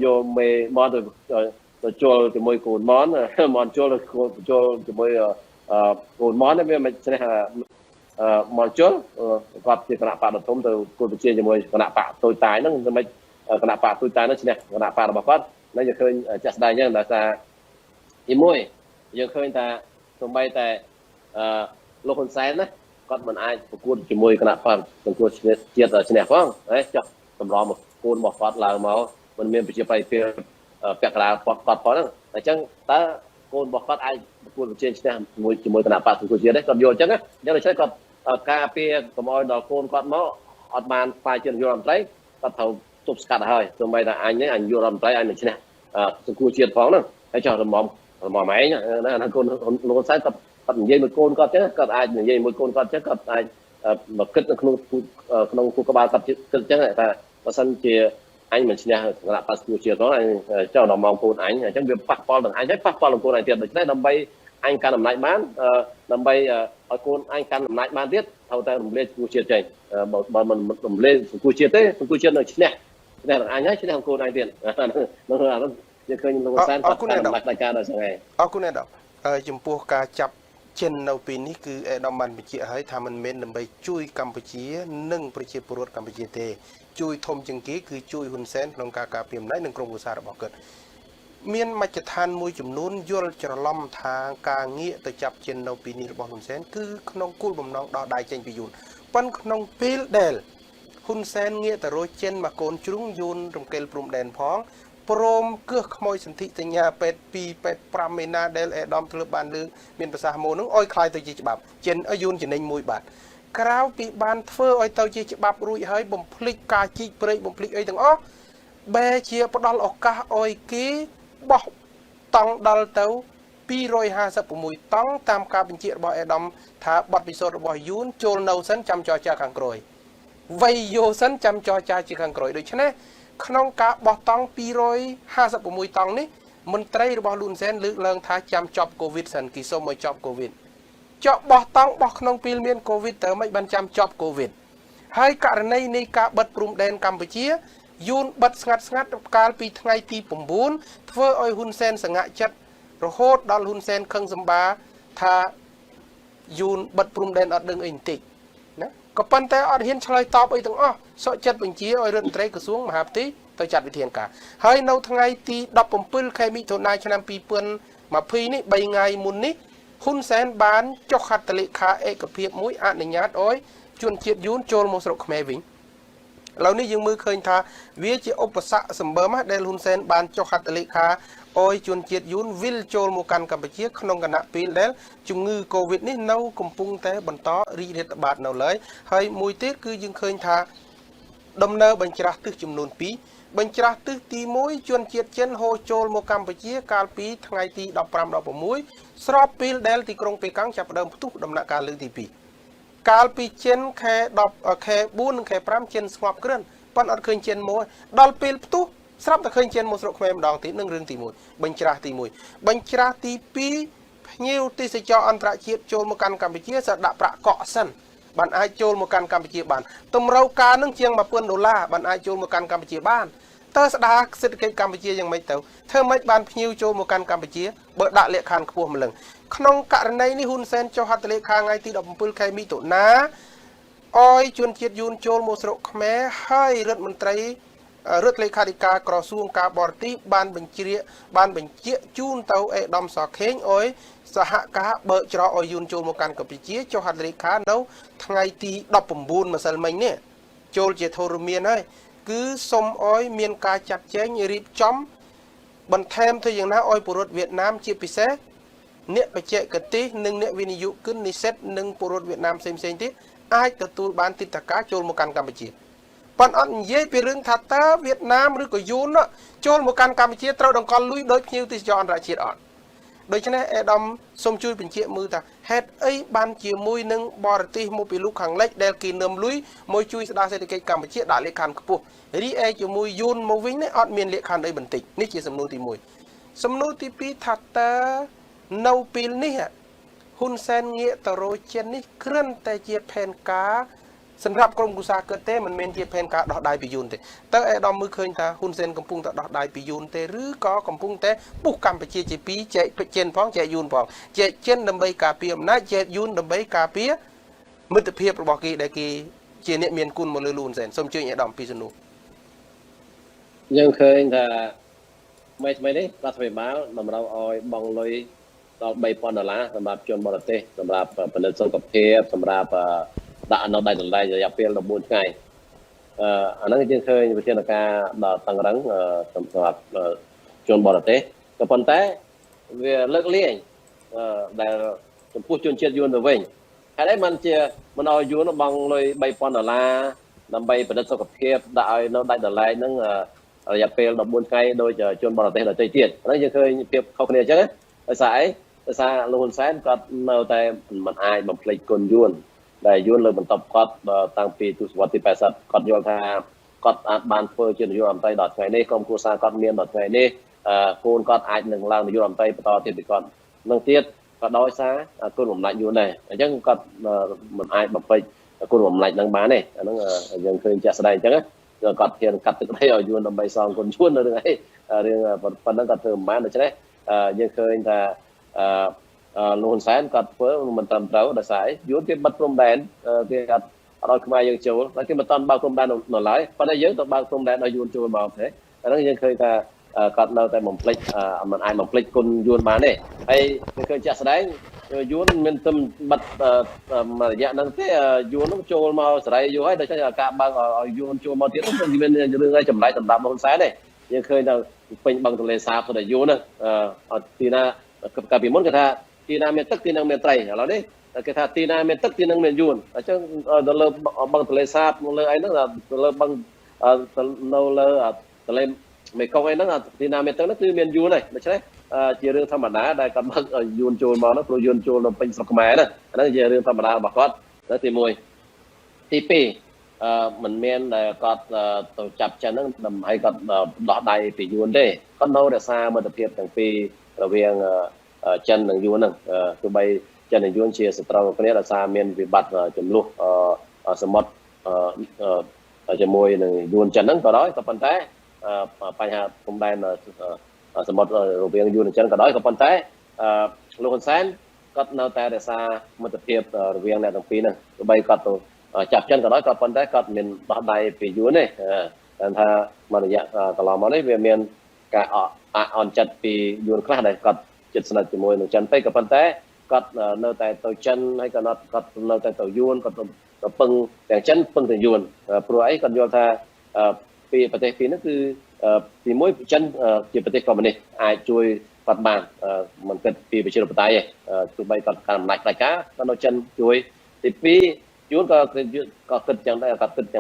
យកមេមនទៅជល់ជាមួយកូនមនជល់ជាមួយកូនមនវាមិនឆ្នះមនជល់គាត់ជាគណៈបកដ៏ធំទៅគូប្រជែងជាមួយគណៈបកទុយតែហ្នឹងមិនគណៈបកទុយតែហ្នឹងឈ្នះគណៈបករបស់គាត់ហើយយើងឃើញចាស់ស្ដាយអញ្ចឹងដោយសារទីមួយយើងឃើញថាសូម្បីតែលោកហ៊ុនសែនណាគាត់មិនអាចប្រកួតជាមួយគណៈបកសង្គមជាតិឈ្នះផងហើយចុះតម្រង់មកគូនរបស់គាត់ឡើងមកមិនមានប្រជាប្រិយភាពពាក់កណ្ដាលគាត់ផងហ្នឹងអញ្ចឹងតើកូនរបស់គាត់អាចប្រកួតប្រជែងឈ្នះជាមួយគណៈបកសង្គមជាតិទេគាត់យល់អញ្ចឹងណាដូច្នេះគាត់ការពារកុំឲ្យដល់កូនគាត់មកអត់បានខ្លាយជានាយករដ្ឋមន្ត្រីគាត់ត្រូវទប់ស្កាត់ហើយសូម្បីតែអញនេះអញយករដ្ឋមន្ត្រីអញមិនឈ្នះសង្គមជាតិផងហ្នឹងហើយចុះរំមឯងណាកូនលោកហ៊ុនសែនគាត់និយាយមួយកូនគាត់ចឹងគាត់អាចនិយាយមួយកូនគាត់ចឹងគាត់អាចមកគិតនៅក្នុងគូក្បាលគាត់គិតចឹងថាបើសិនជាអញមិនឈ្នះគណៈបកសង្គមជាតិផងអញចុះដល់មកកូនអញអញ្ចឹងវាប៉ះពាល់ដល់អញហើយប៉ះពាល់ដល់កូនអញទៀតដូច្នេះដើម្បីអញកាន់អំណាចបានដើម្បីឲ្យកូនអញកាន់អំណាចបានទៀតត្រូវតែរំលាយសង្គមជាតិចេញបើមិនរំលាយសង្គមជាតិទេសង្គមជាតិនៅឈ្នះអញហើយឈ្នះកូនអញទៀតនោះយើងឃើញលោកសានគាត់កាន់អំណាចផ្ដាច់ការដល់ចឹងហើយអរគុណអ្នកចំពោះការចាប់ចិននៅពេលនេះគឺអេដាមបានបញ្ជាក់ឲ្យថាมันមិនដើម្បីជួយកម្ពុជានិងប្រជាពលរដ្ឋកម្ពុជាទេជួយធំជាងគេគឺជួយហ៊ុនសែនក្នុងការការពារអំណាចនិងក្រុមគ្រួសាររបស់គាត់មានមជ្ឈដ្ឋានមួយចំនួនយល់ច្រឡំថាការងាកទៅចាប់ចិននៅពេលនេះរបស់ហ៊ុនសែនគឺក្នុងគោលបំណងដោះដៃចេញពីយួនប៉ុន្តែក្នុងពេលដែលហ៊ុនសែនងាកទៅរកចិនមកកូនជ្រុងយួនរំកិលព្រំដែនផងព្រមគឿសខ្មោចសន្ធិសញ្ញាពេទ្យ2ពេទ្យ5មេណាដែលអេដាមធ្លាប់បានលើមានប្រសាសន៍មកនឹងអោយខ្លាយទៅជាច្បាប់ចិនឲ្យយួនចំណេញមួយបាទ ក្រៅពីបានធ្វើឲ្យទៅជាច្បាប់រួចហើយបំភ្លេចការជីកព្រៃបំភ្លេចអីទាំងអស់បែជាផ្ដល់ឱកាសឲ្យគេបោះតង់ដល់ទៅ256តង់តាមការបញ្ជារបស់អេដាមថាបទពិសោធន៍របស់យួនចូលនៅសិនចាំចរចាខាងក្រោយវ័យយោសិនចាំចរចាជាខាងក្រោយដូច្នេះក្នុងការបោះតង់256តង់នេះមន្ត្រីរបស់លូនសែនលើកឡើងថាចាំចប់កូវីដសិនគេសូមឲ្យចប់កូវីដចប់បោះតង់បោះក្នុងពេលមានកូវីដទៅមិនបានចាំចប់កូវីដហើយករណីនៃការបិទព្រំដែនកម្ពុជាយួនបិទស្ងាត់កាលពីថ្ងៃទី9ធ្វើឲ្យហ៊ុនសែនសង្ហាក់ចិត្តរហូតដល់ហ៊ុនសែនខឹងសម្បាថាយួនបិទព្រំដែនអត់ដឹងអីបន្តិចណាក៏ប៉ុន្តែអត់ហ៊ានឆ្លើយតបអីទាំងអស់សុខចិត្តបញ្ជាឲ្យរដ្ឋមន្ត្រីក្រសួងមហាផ្ទៃទៅចាត់វិធានការហើយនៅថ្ងៃទី17ខែមិថុនាឆ្នាំ2020នេះ3ថ្ងៃមុននេះហ៊ុនសែនបានចុះហត្ថលេខាឯកភាពមួយអនុញ្ញាតឲ្យជនជាតិយួនចូលមកស្រុកខ្មែរវិញឥឡូវនេះយើងមើលឃើញថាវាជាឧបសគ្គសម្បើមដែលហ៊ុនសែនបានចុះហត្ថលេខាឲ្យជនជាតិយួនវិលចូលមកកាន់កម្ពុជាក្នុងគណៈពេលដែលជំងឺ Covid នេះនៅកំពុងតែបន្តរីករាលដាលនៅឡើយហើយមួយទៀតគឺយើងឃើញថាដំណើរបញ្ច្រាស់ទិសចំនួន2បញ្ច្រាស់ទិសទី1ជនជាតិចិនហូរចូលមកកម្ពុជាកាលពីថ្ងៃទី15-16ស្របពេលដែលទីក្រុងប៉េកាំងចាប់ផ្ដើមផ្ទុះដំណាក់កាលលើកទី2កាលពីចិនខែ10ខែ4និងខែ5ចិនស្ងប់គ្រិនប៉ុន្តែអត់ឃើញចិនមកដល់ពេលផ្ទុះស្រាប់តែឃើញចិនមកស្រុកខ្មែរម្ដងទៀតនឹងរឿងទី1បញ្ច្រាស់ទី1បញ្ច្រាស់ទី2ភ្ញៀវទេសចរអន្តរជាតិចូលមកកាន់កម្ពុជាsẽដាក់ប្រាក់កក់សិនបានអាចចូលមកកាន់កម្ពុជាបានតម្រូវការនឹងជាង$1000បានអាចចូលមកកាន់កម្ពុជាបានតើស្ដារសេដ្ឋកិច្ចកម្ពុជាយ៉ាងម៉េចទៅធ្វើម៉េចបានភ្ញៀវចូលមកកាន់កម្ពុជាបើដាក់លក្ខខណ្ឌខ្ពស់ម្លឹងក្នុងករណីនេះហ៊ុនសែនចុះហត្ថលេខាថ្ងៃទី17ខែមិថុនាអោយជនជាតិយួនចូលមកស្រុកខ្មែរហើយរដ្ឋមន្ត្រីរដ្ឋលេខាធិការក្រសួងការបរទេសបានបញ្ជាជូនទៅអេដាមសខេងអោយសហការបើកច្រកឲ្យយួនចូលមកកាន់កម្ពុជាចុះហត្ថលេខានៅថ្ងៃទី19ម្សិលមិញនេះចូលជាធរមានហើយគឺសុំអោយមានការចាត់ចែងរៀបចំបន្ថែមទៅយ៉ាងណាអោយពលរដ្ឋវៀតណាមជាពិសេសអ្នកបច្ចេកទេសនិងអ្នកវិនិយោគិននិស្សិតនិងពលរដ្ឋវៀតណាមផ្សេងៗទៀតអាចទទួលបានទិដ្ឋាការចូលមកកាន់កម្ពុជាប៉ុន្តែអត់និយាយពីរឿងថាតើវៀតណាមឬក៏យួនចូលមកកាន់កម្ពុជាត្រូវដង្កល់លុយដោយភ្ញៀវទេសចរអន្តរជាតិអត់ដូច្នេះអេដាមសូមជួយបញ្ជាក់មើលថាហេតុអីបានជាមួយនឹងបរទេសមកពីលោកខាងលិចដែលគេនាំលុយមកជួយស្ដារសេដ្ឋកិច្ចកម្ពុជាដាក់លក្ខខណ្ឌខ្ពស់រីឯជាមួយយួនមកវិញនេះអត់មានលក្ខខណ្ឌអីបន្តិចនេះជាសំណួរទី1សំណួរទី2ថាតើនៅពេលនេះហ៊ុនសែនងាកទៅរកចិននេះគ្រាន់តែជាផែនការសម្រាប់ក្រុមគូសាគិតទេមិនមែនជាផែនការដោះដៃពីយួនទេតើអេដាមមើលឃើញថាហ៊ុនសែនកំពុងតែដោះដៃពីយួនទេឬក៏កំពុងតែពុះកម្ពុជាជាពីរចែកចិនផងចែកយួនផងចែកចិនដើម្បីការពារអំណាចចែកយួនដើម្បីការពារមិត្តភាពរបស់គេដែលគេជាអ្នកមានគុណមកលើហ៊ុនសែនសូមជួយអេដាមពីសំណួរយើងឃើញថាថ្មីនេះរដ្ឋាភិបាលតម្រូវឲ្យបង់លុយដល់$3000សម្រាប់ជនបរទេសសម្រាប់ផលិតសុខភាពសម្រាប់ដាក់នៅដៃតម្លៃរយៈពេល14ថ្ងៃអាហ្នឹងយើងឃើញវិធានការដ៏តឹងរ៉ឹងសម្រាប់ជនបរទេសក៏ប៉ុន្តែវាលើកលែងដែលចំពោះជនជាតិយួនទៅវិញហេតុអីមិនជាមិនឲ្យយួនបង់លុយ$3000ដើម្បីផលិតសុខភាពដាក់ឲ្យនៅដៃតម្លៃហ្នឹងរយៈពេល14ថ្ងៃដោយជនបរទេសដទៃទៀតហ្នឹងយើងឃើញភាពខុសគ្នាអញ្ចឹងដោយសារអីដោយសារលោកហ៊ុនសែនគាត់នៅតែមិនអាចបំភ្លេចគុណយួនដែលយួនលើបន្តគាត់តាំងពីទសវត្សរ៍ទី80គាត់យល់ថាគាត់អាចបានធ្វើជានាយករដ្ឋមន្ត្រីដល់ថ្ងៃនេះក្រុមគ្រួសារគាត់មានដល់ថ្ងៃនេះកូនគាត់អាចនឹងឡើងនាយករដ្ឋមន្ត្រីបន្តទៀតពីគាត់នឹងទៀតក៏ដោយសារគុណបំណាច់យួនដែរអញ្ចឹងគាត់មិនអាចបំពេញគុណបំណាច់នឹងបានទេអាហ្នឹងយើងឃើញជាក់ស្ដែងអញ្ចឹងគាត់ហ៊ានកាត់ទឹកដីឲ្យយួនដើម្បីសងគុណយួននៅរឿងអីរឿងប៉ុណ្ណឹងគាត់ធ្វើមិនបានដូច្នេះយើងឃើញថាលោកហ៊ុនសែនគាត់ធ្វើមិនត្រឹមត្រូវដោយសារយួនគេបិទព្រំដែនគេអត់ឲ្យខ្មែរយើងចូលតែគេមិនតាន់បើកព្រំដែននៅឡើយប៉ុន្តែយើងទៅបើកព្រំដែនឲ្យយួនចូលមកទេអាហ្នឹងយើងឃើញថាគាត់នៅតែបំភ្លេចមិនអាចបំភ្លេចគុណយួនបានទេហើយយើងឃើញចាស់ស្ដែងយួនមានតែបិទមួយរយៈហ្នឹងទេយួនហ្នឹងចូលមកសេរីយូរហើយដោយសារការបើកឲ្យយួនចូលមកទៀតហ្នឹងមានរឿងឲ្យចម្លែកសម្រាប់លោកហ៊ុនសែនទេយើងឃើញថាពេញបឹងទន្លេសាបទៅយួនហ្នឹងទីណាកាលពីមុនគេថាទីណាមានទឹកទីណាមានត្រីឥឡូវនេះ cái thà tì na miền tức tì năng miền yuan chứ lơ bằng tờ lê sáp lơ ấy nó là lơ bằng lâu lơ tờ lê mấy câu ấy nó là tì na miền tức nó từ miền yuan này được chứ chỉ riêng thăm đá đây còn bằng yuan chôn mà nó pro yuan chôn nó pin sọc mẹ đó nó chỉ riêng thăm đá bà con đó thì mùi tí pi mình men có tổ chập chân nó đầm hay có đỏ đầy tỷ yuan đấy con đâu để xa mà tập hiệp thằng pi ở viên chân thằng yuan nè tụi bay chân thằng yuan chia strong cái này là xa men bị bắt chấm luôn sầm mót ở trên môi thằng yuan chân nó có đó có phần té phải hà không đen sầm mót ở viên yuan chân có đó có phần té lúc còn sáng có nào ta để xa mà tập hiệp ở viên này thằng pi nè tụi bay có tụi chập chân cái đó có phần té có mình đỏ đầy tỷ yuan này dan tha mà dạ kalau mà đấy về miền cả on chặt vì yuan khác này có chặt sanh chỉ môi nó chân tay có phần té có nơi tại tàu chân hay có nơi tại tàu yuan có pưngแต่chân pưngแต่yuan pro ấy còn do tha vìประเทศnóคือvì mỗi chân chỉประเทศของมันนี่aiช่วยปัดบานมันเป็นปีไปเชื่อประเทศตัวใบตัดการหนักหลายก้าก็เราchânช่วยติดปีyuan có kịch chẳng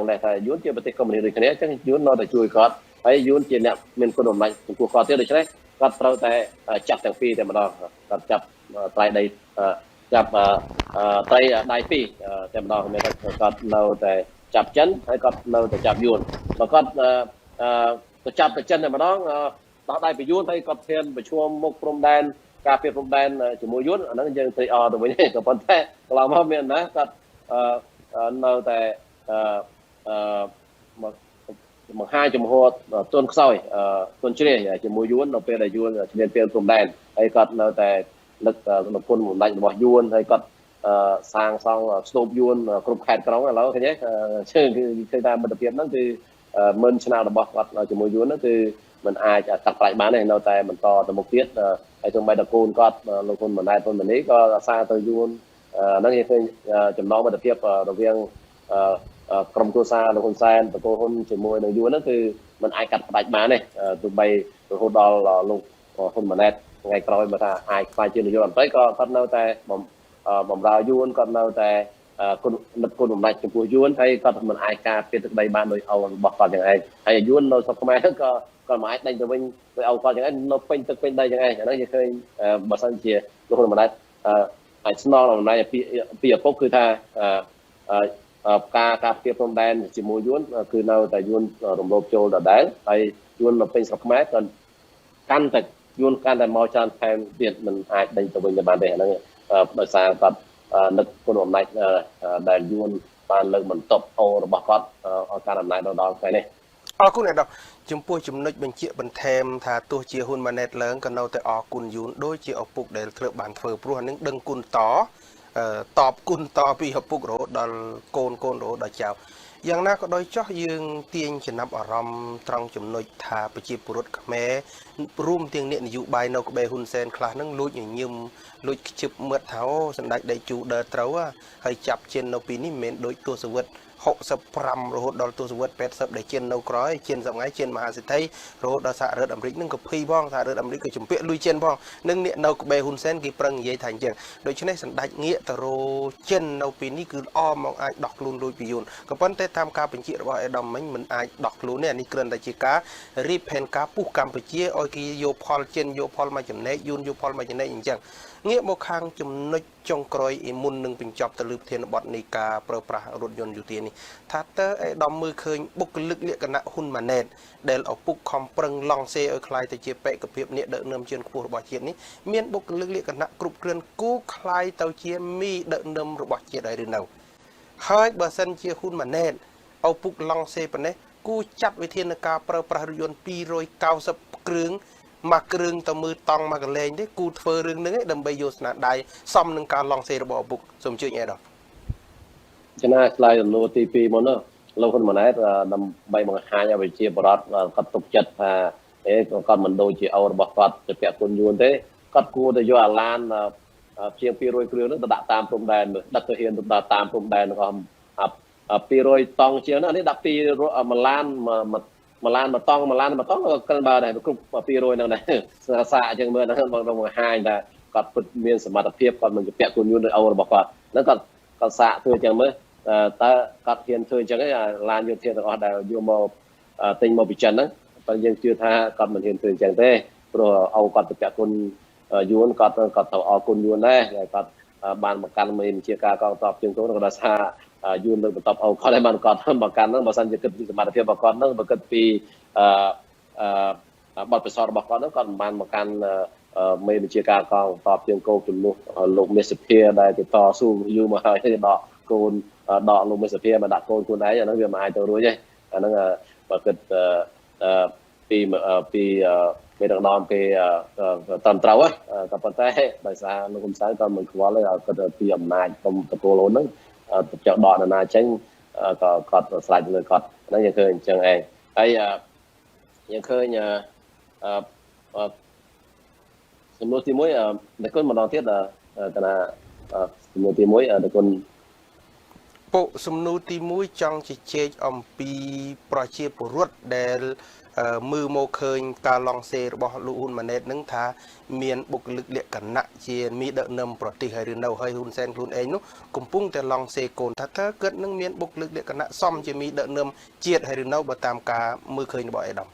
đây thay yuan chưa bật công nghiệp này chắc yuan nó để chui cọt ấy yuan chỉ nè mình có đồng mạnh của cọt tiêu được chứ đấy cọt trâu tại chặt thằng phi thì mà đo cọt chặt tay đây chặt tay đai phi thì mà đo mình cọt lâu tại chặt chân hay cọt lâu tại chặt yuan mà cọt chặt tại chân thì mà đó đai bị yuan hay cọt thêm bị chua một prom đen cà phê prom đen chỉ mua yuan nó dân thì từ với này còn thế làm không miền đó cọt nơi tại một hai chục hồ tuần soi tuần trước chỉ mua yuan nó về là yuan nên về tôm đen hay còn nơi tại lực một con một lạnh một yuan hay còn sang xong stop yuan cục hạt cái đó là nó cái nhé chứ khi ta mình đặc biệt nó thì mình nào là bọc hoặc là chỉ mua yuan nó thì mình ai tập lại bán này nơi tại mình to từ một tiết hay trong bài đặc côn con lô côn mình ai mình ấy có xa từ yuan nó như thế chấm nó mà đặc biệt đầu tiên cầm cô sa là con sen và cô hôn chỉ môi đường yuan đó thì mình ai cắt bạch má này tụi bay tụi hôn đo là lục hôn mà nét ngày coi mà ta ai phải chưa được yuan tới con đâu tại bầm rau yuan con đâu tại con lập con đồng lạnh trong cuộc yuan hay con mình ai ca phía thực đây ban đôi âu bọc vàoอย่างไรhay yuan nó sao không ai có còn mà ai đánh tụi mình tụi âu conอย่างไรnó pin tức pin đâyอย่างไรnó như thế bà san chia tụi hôn mà nét ai snor là này bây giờ phúcคือท่าการเปรียบพรมแดนจิมูยุนคือเราแต่ยุนรวมโลกโจลแต่ไอ้ยุนเราเป็นสักแม้กันกันแต่ยุนกันแต่มอจันแทนเปลี่ยนมันอาจได้ตัวเป็นบานเดนนั่นโดยสารกับนึกคนอำนาจแต่ยุนบานเลิกมันตบโอระบาดการอำนาจดอนไปเนี่ยคุณเนี่ยดอกจุ่มปุ้ยจุ่มนึกเป็นเจี๊ยบเป็นแทมถ้าตัวเจี๊ยหุ่นมาเน็ตเลิงกันเราแต่ออกกุนยุนโดยเจี๊ยออกปุกเดลเคลือบบานเฟอร์ปลัวนึงดึงกุนต่อตอบกุนต่อปีหปุกโรดอลโกนโรดอเจ้าอย่างนั้นก็โดยเฉพาะยืงเตียงจะนำอารมณ์ตรังจุ่มนึกถ้าไปจีบปุรุษแม้ร่วมเตียงเนี่ยอยู่ใบนกเบหุนเซนคลานั่งลุยอย่างยืมลุยจิบเมื่อเท้าสันดักได้จูเดอเท้าให้จับเชนนปีนี้เหม็นโดยตัวสวัสดิ์60 โรดดอลตัวสวัสดิ์80ได้เชนนกร้อยเชนสมัยเชนมหาสิทธิโรดสะเรืออเมริกนั่งกับพี่บ้องสะเรืออเมริกก็จุ่มเปี้ยลุยเชนบ้องนั่งเนี่ยนกเบหุนเซนกี่ปรังใหญ่thànhจังโดยเฉพาะสันดักเงี้ยตโรเชนนปีนี้คืออ้อมมองไอ้ดอกลุนลุยปียุนก็ปั้นแต่ทำการเป็นเจี๊ยบว่าไอ้ดำมันไอ้ดอกลุนเนี่ยนี่เกินแต่จีก้ารีบเพนกาปุ๊กกำไปเจี๊ยโอ้ยกี่โยพอลเชนโยพอลมาจุ่มเนยยุนโยพอลมาจุ่มเนยอย่างจังเงี้ยโมคังจุ่มนึกจงกรอยอิมุนหนึ่งเป็นจอบตะลืบเทียนบอดนิกาเปรอะปรารถยนต์อยู่ที่นี่ถ้าเตอไอ้ดอมมือเคยบุกลึกเรียกกันนะหุ่นมาเนตเดลเอาปุกคอมปรึงลองเซอคลายแต่เจี๊ยเปะกับเพียบเนี่ยเดินเนิมเชียนขบระบาดเจี๊ยนี้เมียนบุกลึกเรียกกันนะกรุบเกลื่อนกู้คลายเตาเจี๊ยมีเดินเนิมระบาดเจี๊ยได้หรือเนาให้เบอร์เซนเจี๊ยหุ่นมาเนตเอาปุกลองเซปนเนี่ยกู้จัดวิธีนกาเปรอะปรารถยนต์ปีโรยเกาสับกรึงมาเกลืองต่อมือตองมากระเลงได้กูเฟอร์เรื่องนึงไอ้ดำใบโยสนาได้ซ่อมหนึ่งการลองเซระบอบบุกสมชื่อไงดอกฉะนั้นสไลด์โลทีปีมันเนอะเราคนมาไหนดำใบบางหายเอาไปเชียร์บอสกัดตกจัดก่อนมันโดนเชียร์เอาระบกัดจะเปียกคนยูนเต้กัดกูจะย่อลานเชียงปีโรยเกลือนั่นดักตามพรมแดนดักตัวเฮียนดักตามพรมแดนก็ปีโรยตองเชียร์นั่นนี่ดักปีมาลานมาต้องกันบาร์ไหนกลุ่มปีโรยนั่นไหนสาจังเมื่อนั้นบางหายแต่ គាត់ពិតមានសមត្ថភាពគាត់មិនជាពាក់គុណយួនដោយអោរបស់គាត់ហ្នឹងគាត់សាកធ្វើអញ្ចឹងមើលតើគាត់ហ៊ានធ្វើអញ្ចឹងឯងឡានយោធាទាំងអស់ដែលយកមកទិញមកពីចិនហ្នឹងបើយើងជឿថាគាត់មិនហ៊ានធ្វើអញ្ចឹងទេព្រោះអោគាត់ទៅពាក់គុណយួនគាត់ត្រូវអរគុណយួនដែរហើយគាត់បានបង្កាន់មេបញ្ជាការកងទ័ពជើងគោក៏ដោយសារយួនលើកបន្ទប់អោគាត់ឲ្យបានគាត់បង្កាន់ហ្នឹងបើសិនជាគិតពីសមត្ថភាពរបស់គាត់ហ្នឹងបើគិតពីបទពិសោធន៍របស់គាត់ហ្នឹងគាត់មិនបានបង្កាន់មេបញ្ជាការកងទ័ពជើងគោជំនួសលោកមេសភាដែលគេតស៊ូយូរមកហើយដកកូនដកលោកមេសភាមកដាក់កូនខ្លួនឯងអាហ្នឹងវាមិនអាចទៅរួចទេអាហ្នឹងបើគិតពីមេដឹកនាំគេត្រឹមត្រូវក៏ប៉ុន្តែដោយសារលោកហ៊ុនសែនក៏មិនខ្វល់ទេគាត់ពីអំណាចកុំទទួលអូនហ្នឹងទៅចោលដកនរណាចេញក៏គាត់ស្រេចលើគាត់ហ្នឹងយើងឃើញអញ្ចឹងឯងហើយយើងឃើញសំណួរទី1ដល់គុណម្ដងទៀតកណាសំណួរទី1ដល់គុណពុសំណួរទី1ចង់ជជែកអំពីប្រជាពលរដ្ឋដែលមើលមកឃើញការឡងសេរបស់លោកហ៊ុនម៉ាណែតនឹងថាមានបុគ្គលិកលក្ខណៈជាមីដឹកនាំប្រទេសហើយឬនៅហើយហ៊ុនសែនខ្លួនឯងនោះកំពុងតែឡងសេកូនថាតើគាត់នឹងមានបុគ្គលិកលក្ខណៈសមជាមីដឹកនាំជាតិហើយឬនៅបើតាមការមើលឃើញរបស់អេដាម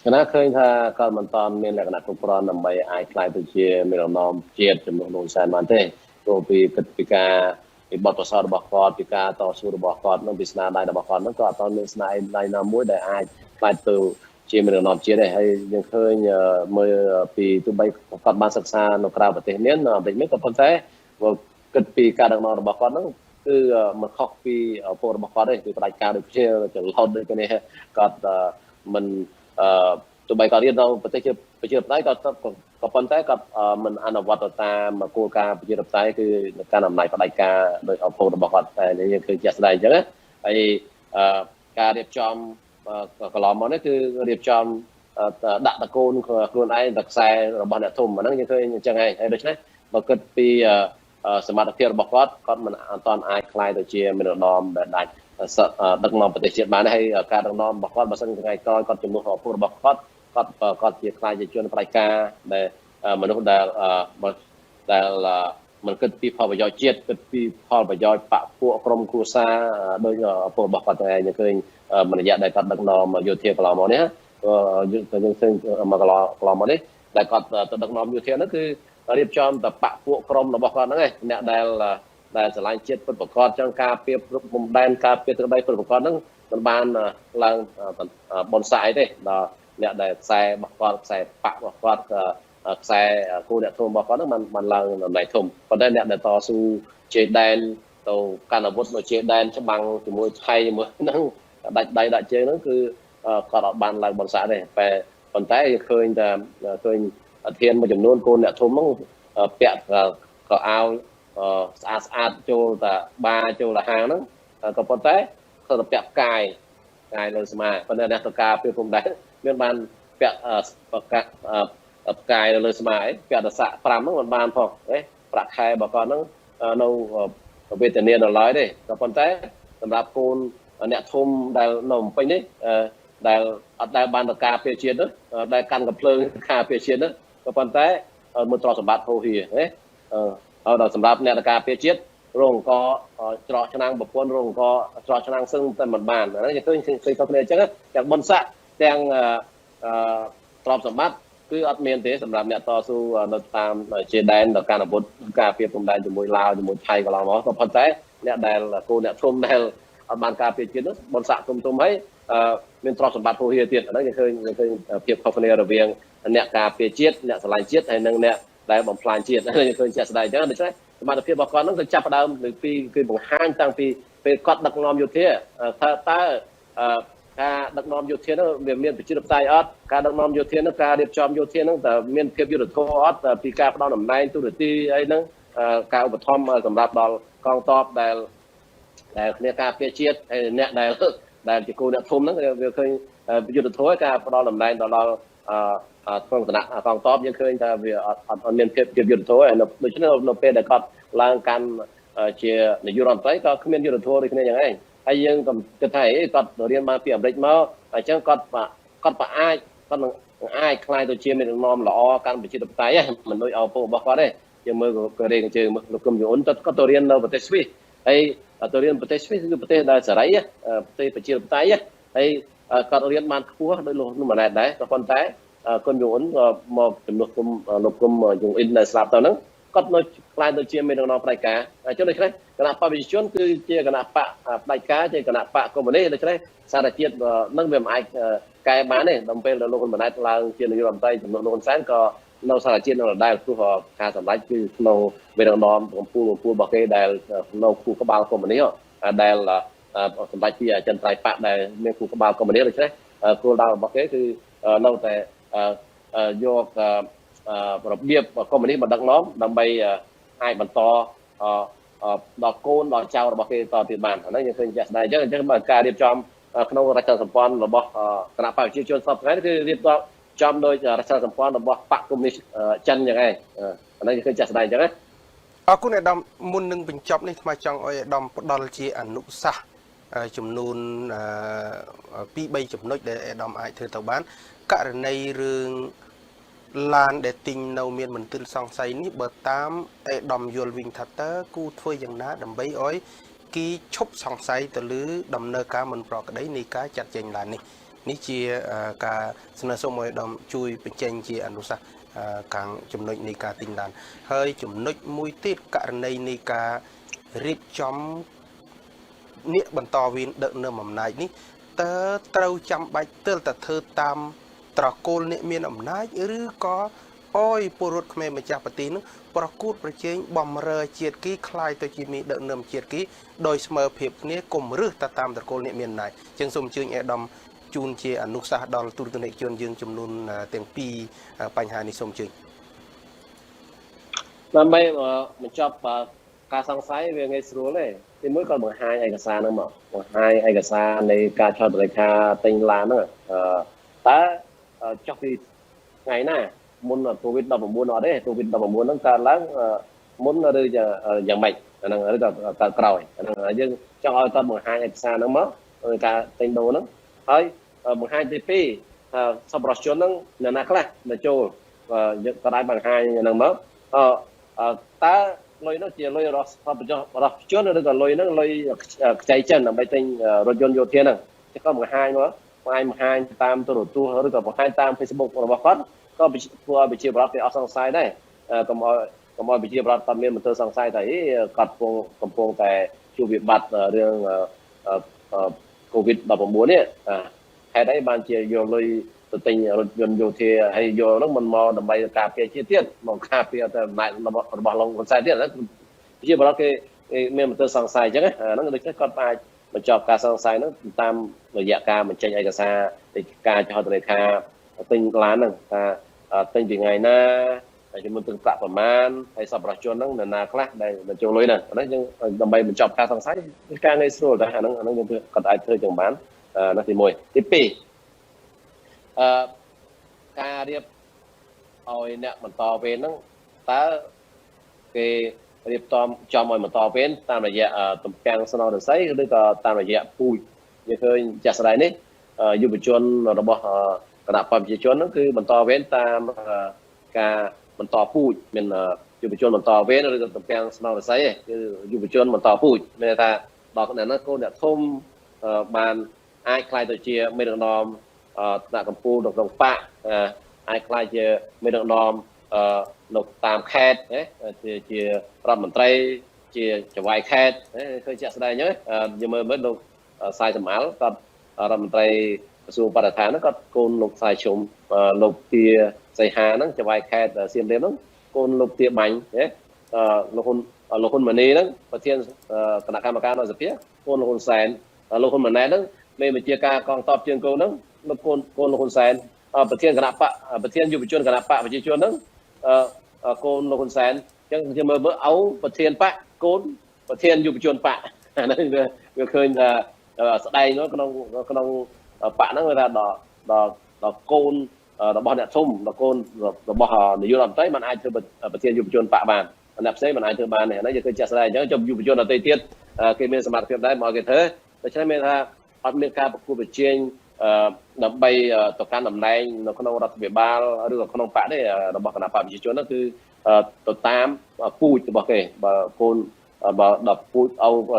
គណៈឃើញថាគាត់មិនតាន់មានលក្ខណៈគ្រប់គ្រាន់ដើម្បីអាចខ្លាយទៅជាមេដឹកនាំជាតិចំនួនលោកហ៊ុនសែនបានទេព្រោះពីគិតពីការបទពិសោធន៍របស់គាត់ពីការតស៊ូរបស់គាត់និងពីស្នាដៃរបស់គាត់ហ្នឹងក៏អត់ទាន់មានស្នាដៃណាមួយដែលអាចខ្លាយទៅជាមេដឹកនាំជាតិដែរហើយយើងឃើញមើលពីទោះបីគាត់បានសិក្សានៅក្រៅប្រទេសមានបន្តិចមិនក៏ប៉ុន្តែគិតពីការដឹកនាំរបស់គាត់ហ្នឹងគឺមិនខុសពីឪពុករបស់គាត់ទេគឺផ្ដាច់ការដូចជាចន្លោះដូចគ្នាគាត់មិនទោះបីគាត់រៀននៅប្រទេសជាប្រជាធិបតេយ្យក៏ប៉ុន្តែគាត់មិនអនុវត្តតាមគោលការណ៍ប្រជាធិបតេយ្យគឺការអំណាចផ្ដាច់ការដោយឪពុករបស់គាត់តែយើងឃើញជាក់ស្ដែងអញ្ចឹងណាហើយការរៀបចំកន្លងមកនេះគឺរៀបចំដាក់តកូនខ្លួនឯងតខ្សែរបស់អ្នកធំអាហ្នឹងយើងឃើញអញ្ចឹងហើយដូច្នេះបើគិតពីសមត្ថភាពរបស់គាត់មិនអត់ទាន់អាចខ្លាយទៅជាមេដឹកនាំដែលដាច់ដឹកនាំប្រទេសជាតិបានហើយការដឹកនាំរបស់គាត់បើសិនថ្ងៃក្រោយគាត់ជំនួសឪពុករបស់គាត់ជាខ្លាយជាជនផ្ដាច់ការដែលមនុស្សដែលមិនគិតពីផលប្រយោជន៍ជាតិគិតពីផលប្រយោជន៍បកពួកក្រុមគ្រួសារដោយឪពុករបស់គាត់តែយើងឃើញមួយរយៈដែលគាត់ដឹកនាំយោធាកន្លងមកនេះយើងឃើញមកកន្លងមកនេះដែលគាត់ទៅដឹកនាំយោធានោះគឺរៀបចំតែបកពួកក្រុមរបស់គាត់ហ្នឹងឯងអ្នកដែលឆ្លាញ់ជាតិពិតប្រាកដចង់ការពារព្រំដែនការពារទឹកដីពិតប្រាកដហ្នឹងមិនបានឡើងបនសាយទេដល់អ្នកដែលខ្សែរបស់គាត់ខ្សែបករបស់គាត់ខ្សែគូអ្នកធំរបស់គាត់ហ្នឹងมันឡើងតំណែងធំប៉ុន្តែអ្នកដែលតស៊ូជេរដែនទៅកាន់អាវុធមកជេរដែនច្បាំងជាមួយថៃជាមួយហ្នឹងដាច់ដៃដាក់ជើងហ្នឹងគឺគាត់អត់បានឡើងបនសាទេតែប៉ុន្តែឃើញតែឃើញធានមួយចំនួនគូអ្នកធំហ្នឹងពាក់ក៏អាវស្អាតចូលតែបាចូលទៅហាងហ្នឹងក៏ប៉ុន្តែគាត់ទៅពាក់ផ្កាយលើស្មាប៉ុន្តែអ្នកតការពីព្រំដែនមានបានពាក់ផ្កាយលើស្មាឯងពាក់តសាក់5ហ្នឹងមិនបានផងប្រាក់ខែរបស់គាត់ហ្នឹងនៅវេទនាដល់ឡើយទេក៏ប៉ុន្តែសម្រាប់កូនអ្នកធំដែលនៅភ្នំពេញនេះដែលអត់ដែលបានតការពារជាតិនោះដែលកាន់កំភ្លើងការពារជាតិនោះក៏ប៉ុន្តែមួយទ្រព្យសម្បត្តិហូរហៀហើយដល់សម្រាប់អ្នកតការពារជាតិរងអង្គច្រកឆ្នាំងប្រពន្ធរងអង្គច្រកឆ្នាំងសឹងតែមិនបានហ្នឹងយើងឃើញគ្នាអញ្ចឹងទាំងបុណ្យស័ក្តិទាំងទ្រព្យសម្បត្តិគឺអត់មានទេសម្រាប់អ្នកតស៊ូនៅតាមជាដែនដល់ការអាវុធការពារព្រំដែនជាមួយឡាវជាមួយថៃកន្លងមកក៏ប៉ុន្តែអ្នកដែលគូអ្នកធំដែលអត់បានការពារជាតិនោះបុណ្យស័ក្តិទុំហើយមានទ្រព្យសម្បត្តិហូរហៀទៀតហ្នឹងយើងឃើញភាពខុសគ្នារវាងអ្នកការពារជាតិអ្នកស្រឡាញ់ជាតិហើយនិងអ្នកដែលបំផ្លាញជាតិយើងឃើញជាក់ស្ដែងអញ្ចឹងដូច្នេះសមត្ថភាពរបស់គាត់ហ្នឹងគឺចាប់ផ្ដើមពីគឺបង្ហាញតាំងពីពេលគាត់ដឹកនាំយោធាថាតើការដឹកនាំយោធានោះវាមានប្រជាធិបតេយ្យអត់ការដឹកនាំយោធានោះការរៀបចំយោធានោះតើមានភាពយុត្តិធម៌អត់ពីការផ្ដល់តំណែងទូរទីអីហ្នឹងការឧបត្ថម្ភសម្រាប់ដល់កងទ័ពដែលគ្នាការពារជាតិហើយអ្នកដែលជាគូអ្នកធំហ្នឹងវាឃើញយុត្តិធម៌ការផ្ដល់តំណែងដល់ក្នុងឋានៈកងទ័ពយើងឃើញថាវាអត់មានភាពយុត្តិធម៌ហើយដូច្នេះនៅពេលដែលគាត់ឡើងកាន់ជានាយករដ្ឋមន្ត្រីក៏គ្មានយុត្តិធម៌ដូចគ្នាយ៉ាងឯងហើយយើងគិតថាគាត់រៀនមកពីអាមេរិកមកអញ្ចឹងគាត់អាចគាត់ ai khai tôi chia mình nom lọ căn bị chia tập tay á mình nuôi ao po bọc qua đây nhưng mà cái đây chơi mà lúc cầm dũng tất có tôi riêng đâu bật svi hay tôi riêng bật sviคือbậtได้สลายá bật bị chia tập tay á hay có tôi riêng man khua đôi luôn mà này đấy có con té con dũng một chấm lục cầm dùng in là slap tao nắng có nói khai tôi chia mình nom đại cá cho nên cái kenapa visionคือchia kenapa đại cá chia kenapa có vấn đề là cái sao là chia nâng về ai cái bán này đồng bên là lô con bản này là chuyện như làm tay lô con sáng có nâu sao là chuyện nó là đài khu họ khai sản lái cứ nâu về đồng nón phu bảo cái đài nâu khu các bao con bản này đài là sản lái kia chân tay bạn đài nên khu các bao con bản này là thế khu đào bảo cáiคือnâu tại do lập nghiệp và con bản này mà đăng nón đồng bay hai bàn to đỏ côn đỏ trao bảo cái to tiền bàn nó như thế này chứ mà cả điệp trongក្នុងរដ្ឋាភិបាលរបស់គណៈបព្វជិជនសពថ្ងៃគឺរៀបចំដោយរដ្ឋាភិបាលរបស់បកកុម្មុយនីសចិនយ៉ាងឯងអានេះគឺចាស់ស្ដែងអញ្ចឹងណាអរគុណអាដាមមុននឹងបញ្ចប់នេះថ្មចង់ឲ្យអាដាមផ្ដល់ជាអនុសាសន៍ចំនួន2-3ចំណុចដែលអាដាមអាចធ្វើទៅបានករណីរឿងឡានដែលទិញនៅមានមន្ទិលសង្ស័យនេះបើតាមអាដាមយល់វិញថាតើគូធ្វើយ៉ាងណាដើម្បីឲ្យគីឈប់សង្ស័យទៅលើដំណើរការមិនប្រក្រតីនៃការចាត់ចែងឡាននេះជាការស្នើសុំឲ្យអាដាមជួយបញ្ចេញជាអនុសាសន៍ខាងចំណុចនៃការទិញឡានហើយចំណុចមួយទៀតករណីនៃការរៀបចំអ្នកបន្តវេនដឹកនាំអំណាចនេះតើត្រូវចាំបាច់ទើបតែធ្វើតាមត្រកូលអ្នកមានអំណាចឬក៏អយពលរដ្ឋខ្មែរម្ចាស់ប្រទេសនឹងប្រកួតប្រជែងបំរើជាតិគីคล้ายទៅជាមីដឹកនាំជាតិគីដោយស្មើភាពគ្នាកុំរឹសទៅតាមត្រកូលអ្នកមានអំណាចចឹងសូមអញ្ជើញអាដាមជូនជាអនុសាសន៍ដល់ទូរទស្សនិកជនយើងចំនួនទាំងពីរបញ្ហានេះសូមអញ្ជើញដើម្បីបញ្ចប់ការសង្ស័យវាងាយស្រួលទេទីមួយក៏បង្ហាញឯកសារហ្នឹងមកបង្ហាញឯកសារនៃការឆោតលេខាទិញឡានហ្នឹងតើចុះពីថ្ងៃណាមុន COVID-19 អត់ទេ COVID-19 ហ្នឹងកើតឡើងមុនឬយ៉ាងម៉េចអាហ្នឹងឬក៏កើតក្រោយអាហ្នឹងយើងចង់ឲ្យតបង្ហាញឯកសារហ្នឹងមកការទិញដូរហ្នឹងហើយបង្ហាញទី2សប្បុរសជនហ្នឹងអ្នកណាខ្លះដែលចូលយើងក៏ដែរបង្ហាញហ្នឹងមកតើលុយនោះជាលុយរបស់សប្បុរសជនឬក៏លុយហ្នឹងលុយខ្ចីចិនដើម្បីទិញរថយន្តយោធាហ្នឹងគេក៏បង្ហាញមកបង្ហាញតាមទូរទស្សន៍ឬក៏បង្ហាញតាម Facebook របស់គាត់ក៏ធ្វើឲ្យប្រជាពលរដ្ឋគេអត់សង្ស័យដែរកុំឲ្យប្រជាពលរដ្ឋគាត់មានមន្ទិលសង្ស័យថាគាត់កំពុងតែជួបវិបត្តិរឿង COVID-19 នេះហេតុអីបានជាយកលុយទៅទិញរថយន្តយោធាហើយយកនោះមិនមកដើម្បីការពារជាតិទៀតមកការពារតែអំណាចរបស់លោកហ៊ុនសែនទៀតប្រជាពលរដ្ឋគេមានមន្ទិលសង្ស័យអញ្ចឹងហ្នឹងដូច្នេះគាត់អាចបញ្ចប់ការសង្ស័យហ្នឹងតាមរយៈការបញ្ចេញឯកសារពីការចោទលេខាទិញឡានហ្នឹងថាទិញពីថ្ងៃណាចំនួនទឹកប្រាក់ប្រមាណហើយសប្បុរសជនហ្នឹងនរណាខ្លះដែលបញ្ចូលលុយហ្នឹងអានេះយើងដើម្បីបញ្ចប់ការសង្ស័យគឺការងាយស្រួលតែអាហ្នឹងយើងគាត់អាចធ្វើចឹងបាននោះទី1ទី2ការរៀបឲ្យអ្នកបន្តវេនហ្នឹងតើគេរៀបចំឲ្យបន្តវេនតាមរយៈទំពាំងស្នោរស័យឬក៏តាមរយៈពូជយើងឃើញចាស់ស្ដាយនេះយុវជនរបស់គណៈបព្វជិជនហ្នឹងគឺបន្តវេនតាមការបន្តពូជមានយុវជនបន្តវេនឬក៏ទំពាំងស្នោរស័យគឺយុវជនបន្តពូជមានថាដល់អ្នកហ្នឹងកូនអ្នកធំបានអាចខ្លាយទៅជាមេដឹកនាំថ្នាក់កម្ពុជាក្នុងបកអាចខ្លាយជាមេដឹកនាំនៅតាមខេត្តជារដ្ឋមន្ត្រីជាចៅហ្វាយខេត្តឃើញជាក់ស្ដែងហ្នឹងយើងមើលលោកសាយសម្អាល់គាត់រដ្ឋមន្ត្រីក្រសួងបរិស្ថានហ្នឹងគាត់កូនលោកសាយជុំលោកទាសីហាហ្នឹងចៅហ្វាយខេត្តសៀមរាបហ្នឹងកូនលោកទាបាញ់លោកហ៊ុនម៉ាណីហ្នឹងប្រធានគណៈកម្មការរដ្ឋសភាកូនលោកហ៊ុនសែនលោកហ៊ុនម៉ាណែតហ្នឹងមេបញ្ជាការកងទ័ពជើងគោហ្នឹងលោកកូនលោកហ៊ុនសែនប្រធានគណៈបកប្រធានយុវជនគណៈបកប្រជាជនហ្នឹងកូនលោកហ៊ុនសែនអញ្ចឹងយើងមើលអោប្រធានបកកូនប្រធានយុវជនបកអាហ្នឹងវាឃើញថាស្ដែងនោះក្នុងបកហ្នឹងគេថាដល់កូនរបស់អ្នកធំដល់កូនរបស់នាយករដ្ឋមន្ត្រីមិនអាចធ្វើប្រធានយុវជនបកបានអ្នកផ្សេងមិនអាចធ្វើបានទេអាហ្នឹងយើងឃើញចាស់ស្ដែងអញ្ចឹងចំយុវជនដទៃទៀតគេមានសមត្ថភាពដែរមកគេធ្វើដូច្នេះមានថាអត់មានការប្រកួតប្រជែង ដើម្បីទៅកាន់តំណែងនៅក្នុងរដ្ឋាភិបាលឬក៏ក្នុងបកនេះរបស់គណៈបកប្រជាជននោះគឺទៅតាមពូជរបស់គេបើកូនបើដល់ពូជ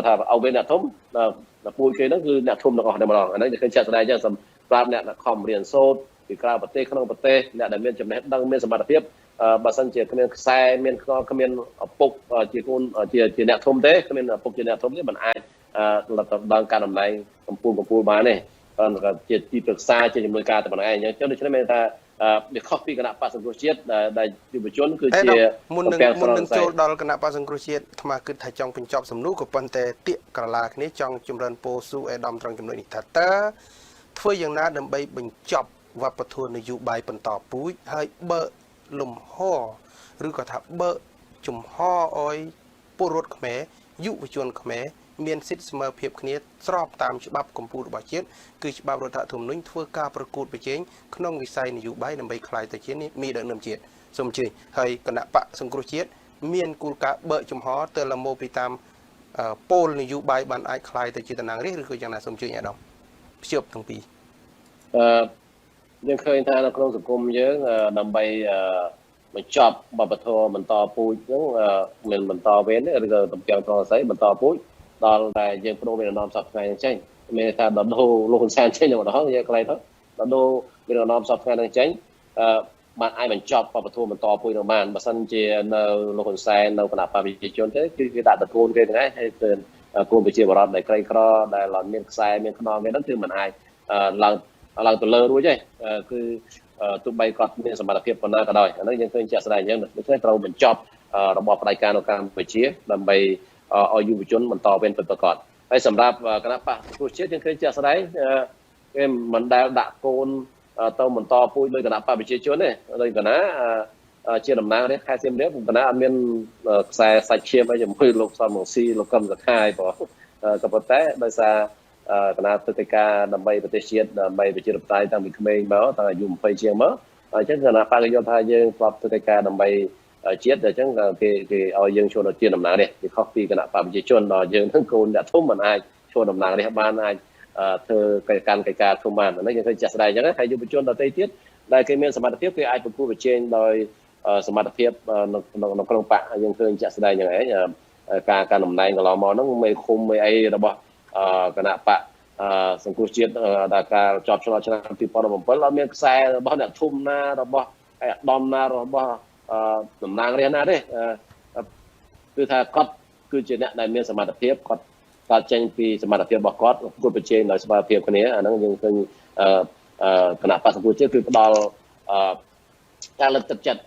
ថាឲ្យវិញអ្នកធំដល់ពូជគេហ្នឹងគឺអ្នកធំទាំងអស់តែម្ដងអានេះឃើញចាក់ស្ដែងចឹងសម្រាប់អ្នកខំរៀនសូត្រពីក្រៅប្រទេសក្នុងប្រទេសអ្នកដែលមានចំណេះដឹងមានសមត្ថភាពបើសិនជាគ្មានខ្សែមានគ្មានឪពុកជាកូនជាអ្នកធំទេគ្មានឪពុកជាអ្នកធំទេមិនអាចដល់ការតំណែងកម្ពុជាបានទេជាទីប្រឹក្សាជាជំនួយការតែម្ដងឯងអញ្ចឹងដូច្នេះមានថាវាខុសពីគណៈបក្សសង្គ្រោះជាតិដែលយុវជនគឺជាមុននឹងចូលដល់គណៈបក្សសង្គ្រោះជាតិអាត្មាគិតថាចង់បញ្ចប់សំណួរក៏ប៉ុន្តែទាកក្រឡាគ្នាចង់ចម្រើនពោស៊ូអេដាមត្រង់ចំណុចនេះថាតើធ្វើយ៉ាងណាដើម្បីបញ្ចប់វប្បធម៌នយោបាយបន្តពូជហើយបើកលំហឬក៏ថាបើកចំហឲ្យពលរដ្ឋខ្មែរយុវជនខ្មែរមានសិទ្ធិស្មើភាពគ្នាស្របតាមច្បាប់កម្ពុជារបស់ជាតិគឺច្បាប់រដ្ឋធម្មនុញ្ញធ្វើការប្រកួតប្រជែងក្នុងវិស័យនយោបាយដើម្បីក្លាយទៅជាមេដឹកនាំជាតិសូមអញ្ជើញហើយគណៈបកសង្គ្រោះជាតិមានគោលការណ៍បើកចំហទៅលមកពីតាមពលនយោបាយបានអាចក្លាយទៅជាតំណាងរាស្ត្រឬក៏យ៉ាងណាសូមអញ្ជើញអាដាមភ្ជាប់ទាំងពីរយើងឃើញថានៅក្នុងសង្គមយើងដើម្បីបញ្ចប់បបធរបន្តពូជហ្នឹងមិនបន្តវេនឬក៏តំពាំងប្រស័យបន្តពូជដល់តែយើងប្រមមានដំណំសប្តាហ៍ហ្នឹងចេញមានថាដល់ដូរលោកហ៊ុនសែនចេញតែម្ដងយើងកន្លែងទៅដល់ដូរមានដំណំសប្តាហ៍ហ្នឹងចេញបានអាចបញ្ចប់បបធរបន្តពូជនឹងបានបើសិនជានៅលោកហ៊ុនសែននៅគណៈបព្វជិជនទេគឺគេដាក់តកូនគេទាំងឯងហើយទៅគូនប្រជាបរតដែលក្រីក្រដែលមានខ្សែមានខ្នងគេហ្នឹងគឺមិនអាចឡើងទៅលើរួចទេគឺទោះបីគាត់មានសមត្ថភាពប៉ុណ្ណាក៏ដោយអានេះយើងឃើញជាក់ស្ដែងអញ្ចឹងដូច្នេះត្រូវបញ្ចប់របបផ្ដាច់ការនៅកម្ពុជាដើម្បីឲ្យយុវជនបន្តវេនពិតប្រាកដហើយសម្រាប់គណៈបកសង្គ្រោះជាតិយើងឃើញជាក់ស្ដែងគេមិនដែលដាក់កូនទៅបន្តពូជដោយគណៈបកប្រជាជនទេដោយគណៈជាតំណាងរាស្ត្រខេត្តសៀមរាបគណៈអត់មានខ្សែសាច់ឈាមអីជាមួយលោកសំរងស៊ីលោកកឹមសុខាយបងក៏ប៉ុន្តែដោយសារគណៈទឹកដីការដើម្បីប្រទេសជាតិដើម្បីប្រជាធិបតេយ្យតាំងពីក្មេងមកតាំងអាយុ20ជាងមកអញ្ចឹងគណៈបកយល់ថាយើងស្របទឹកដីការដើម្បីជាតិអញ្ចឹងគេឲ្យយើងចូលជាតំណាងរាស្ត្រវាខុសពីគណៈបកប្រជាជនដល់យើងនឹងកូនអ្នកធំមិនអាចចូលតំណាងរាស្ត្របានអាចធ្វើកិច្ចការធំបានអានេះយើងឃើញចាស់ស្ដែងអញ្ចឹងហើយយុវជនដទៃទៀតដែលគេមានសមត្ថភាពគេអាចប្រគួតប្រជែងដោយសមត្ថភាពនៅក្នុងបកយើងឃើញចាស់ស្ដែងយ៉ាងឯងការតំណែងកន្លងមកហ្នឹងមេឃុំមេអីរបស់គណៈបកសង្គ្រោះជាតិដែលការជាប់ឆ្នោតឆ្នាំ2017អត់មានខ្សែរបស់អ្នកធំណារបស់អាដាមណារបស់តំណាងរាស្ត្រណាទេគឺថាគាត់គឺជាអ្នកដែលមានសមត្ថភាពគាត់ចេញពីសមត្ថភាពរបស់គាត់គួរប្រជែងដោយស្មារតីគ្នាអាហ្នឹងយើងឃើញគណៈបកសង្គ្រោះជាតិគឺផ្ដល់ការលើកទឹកចិត្ត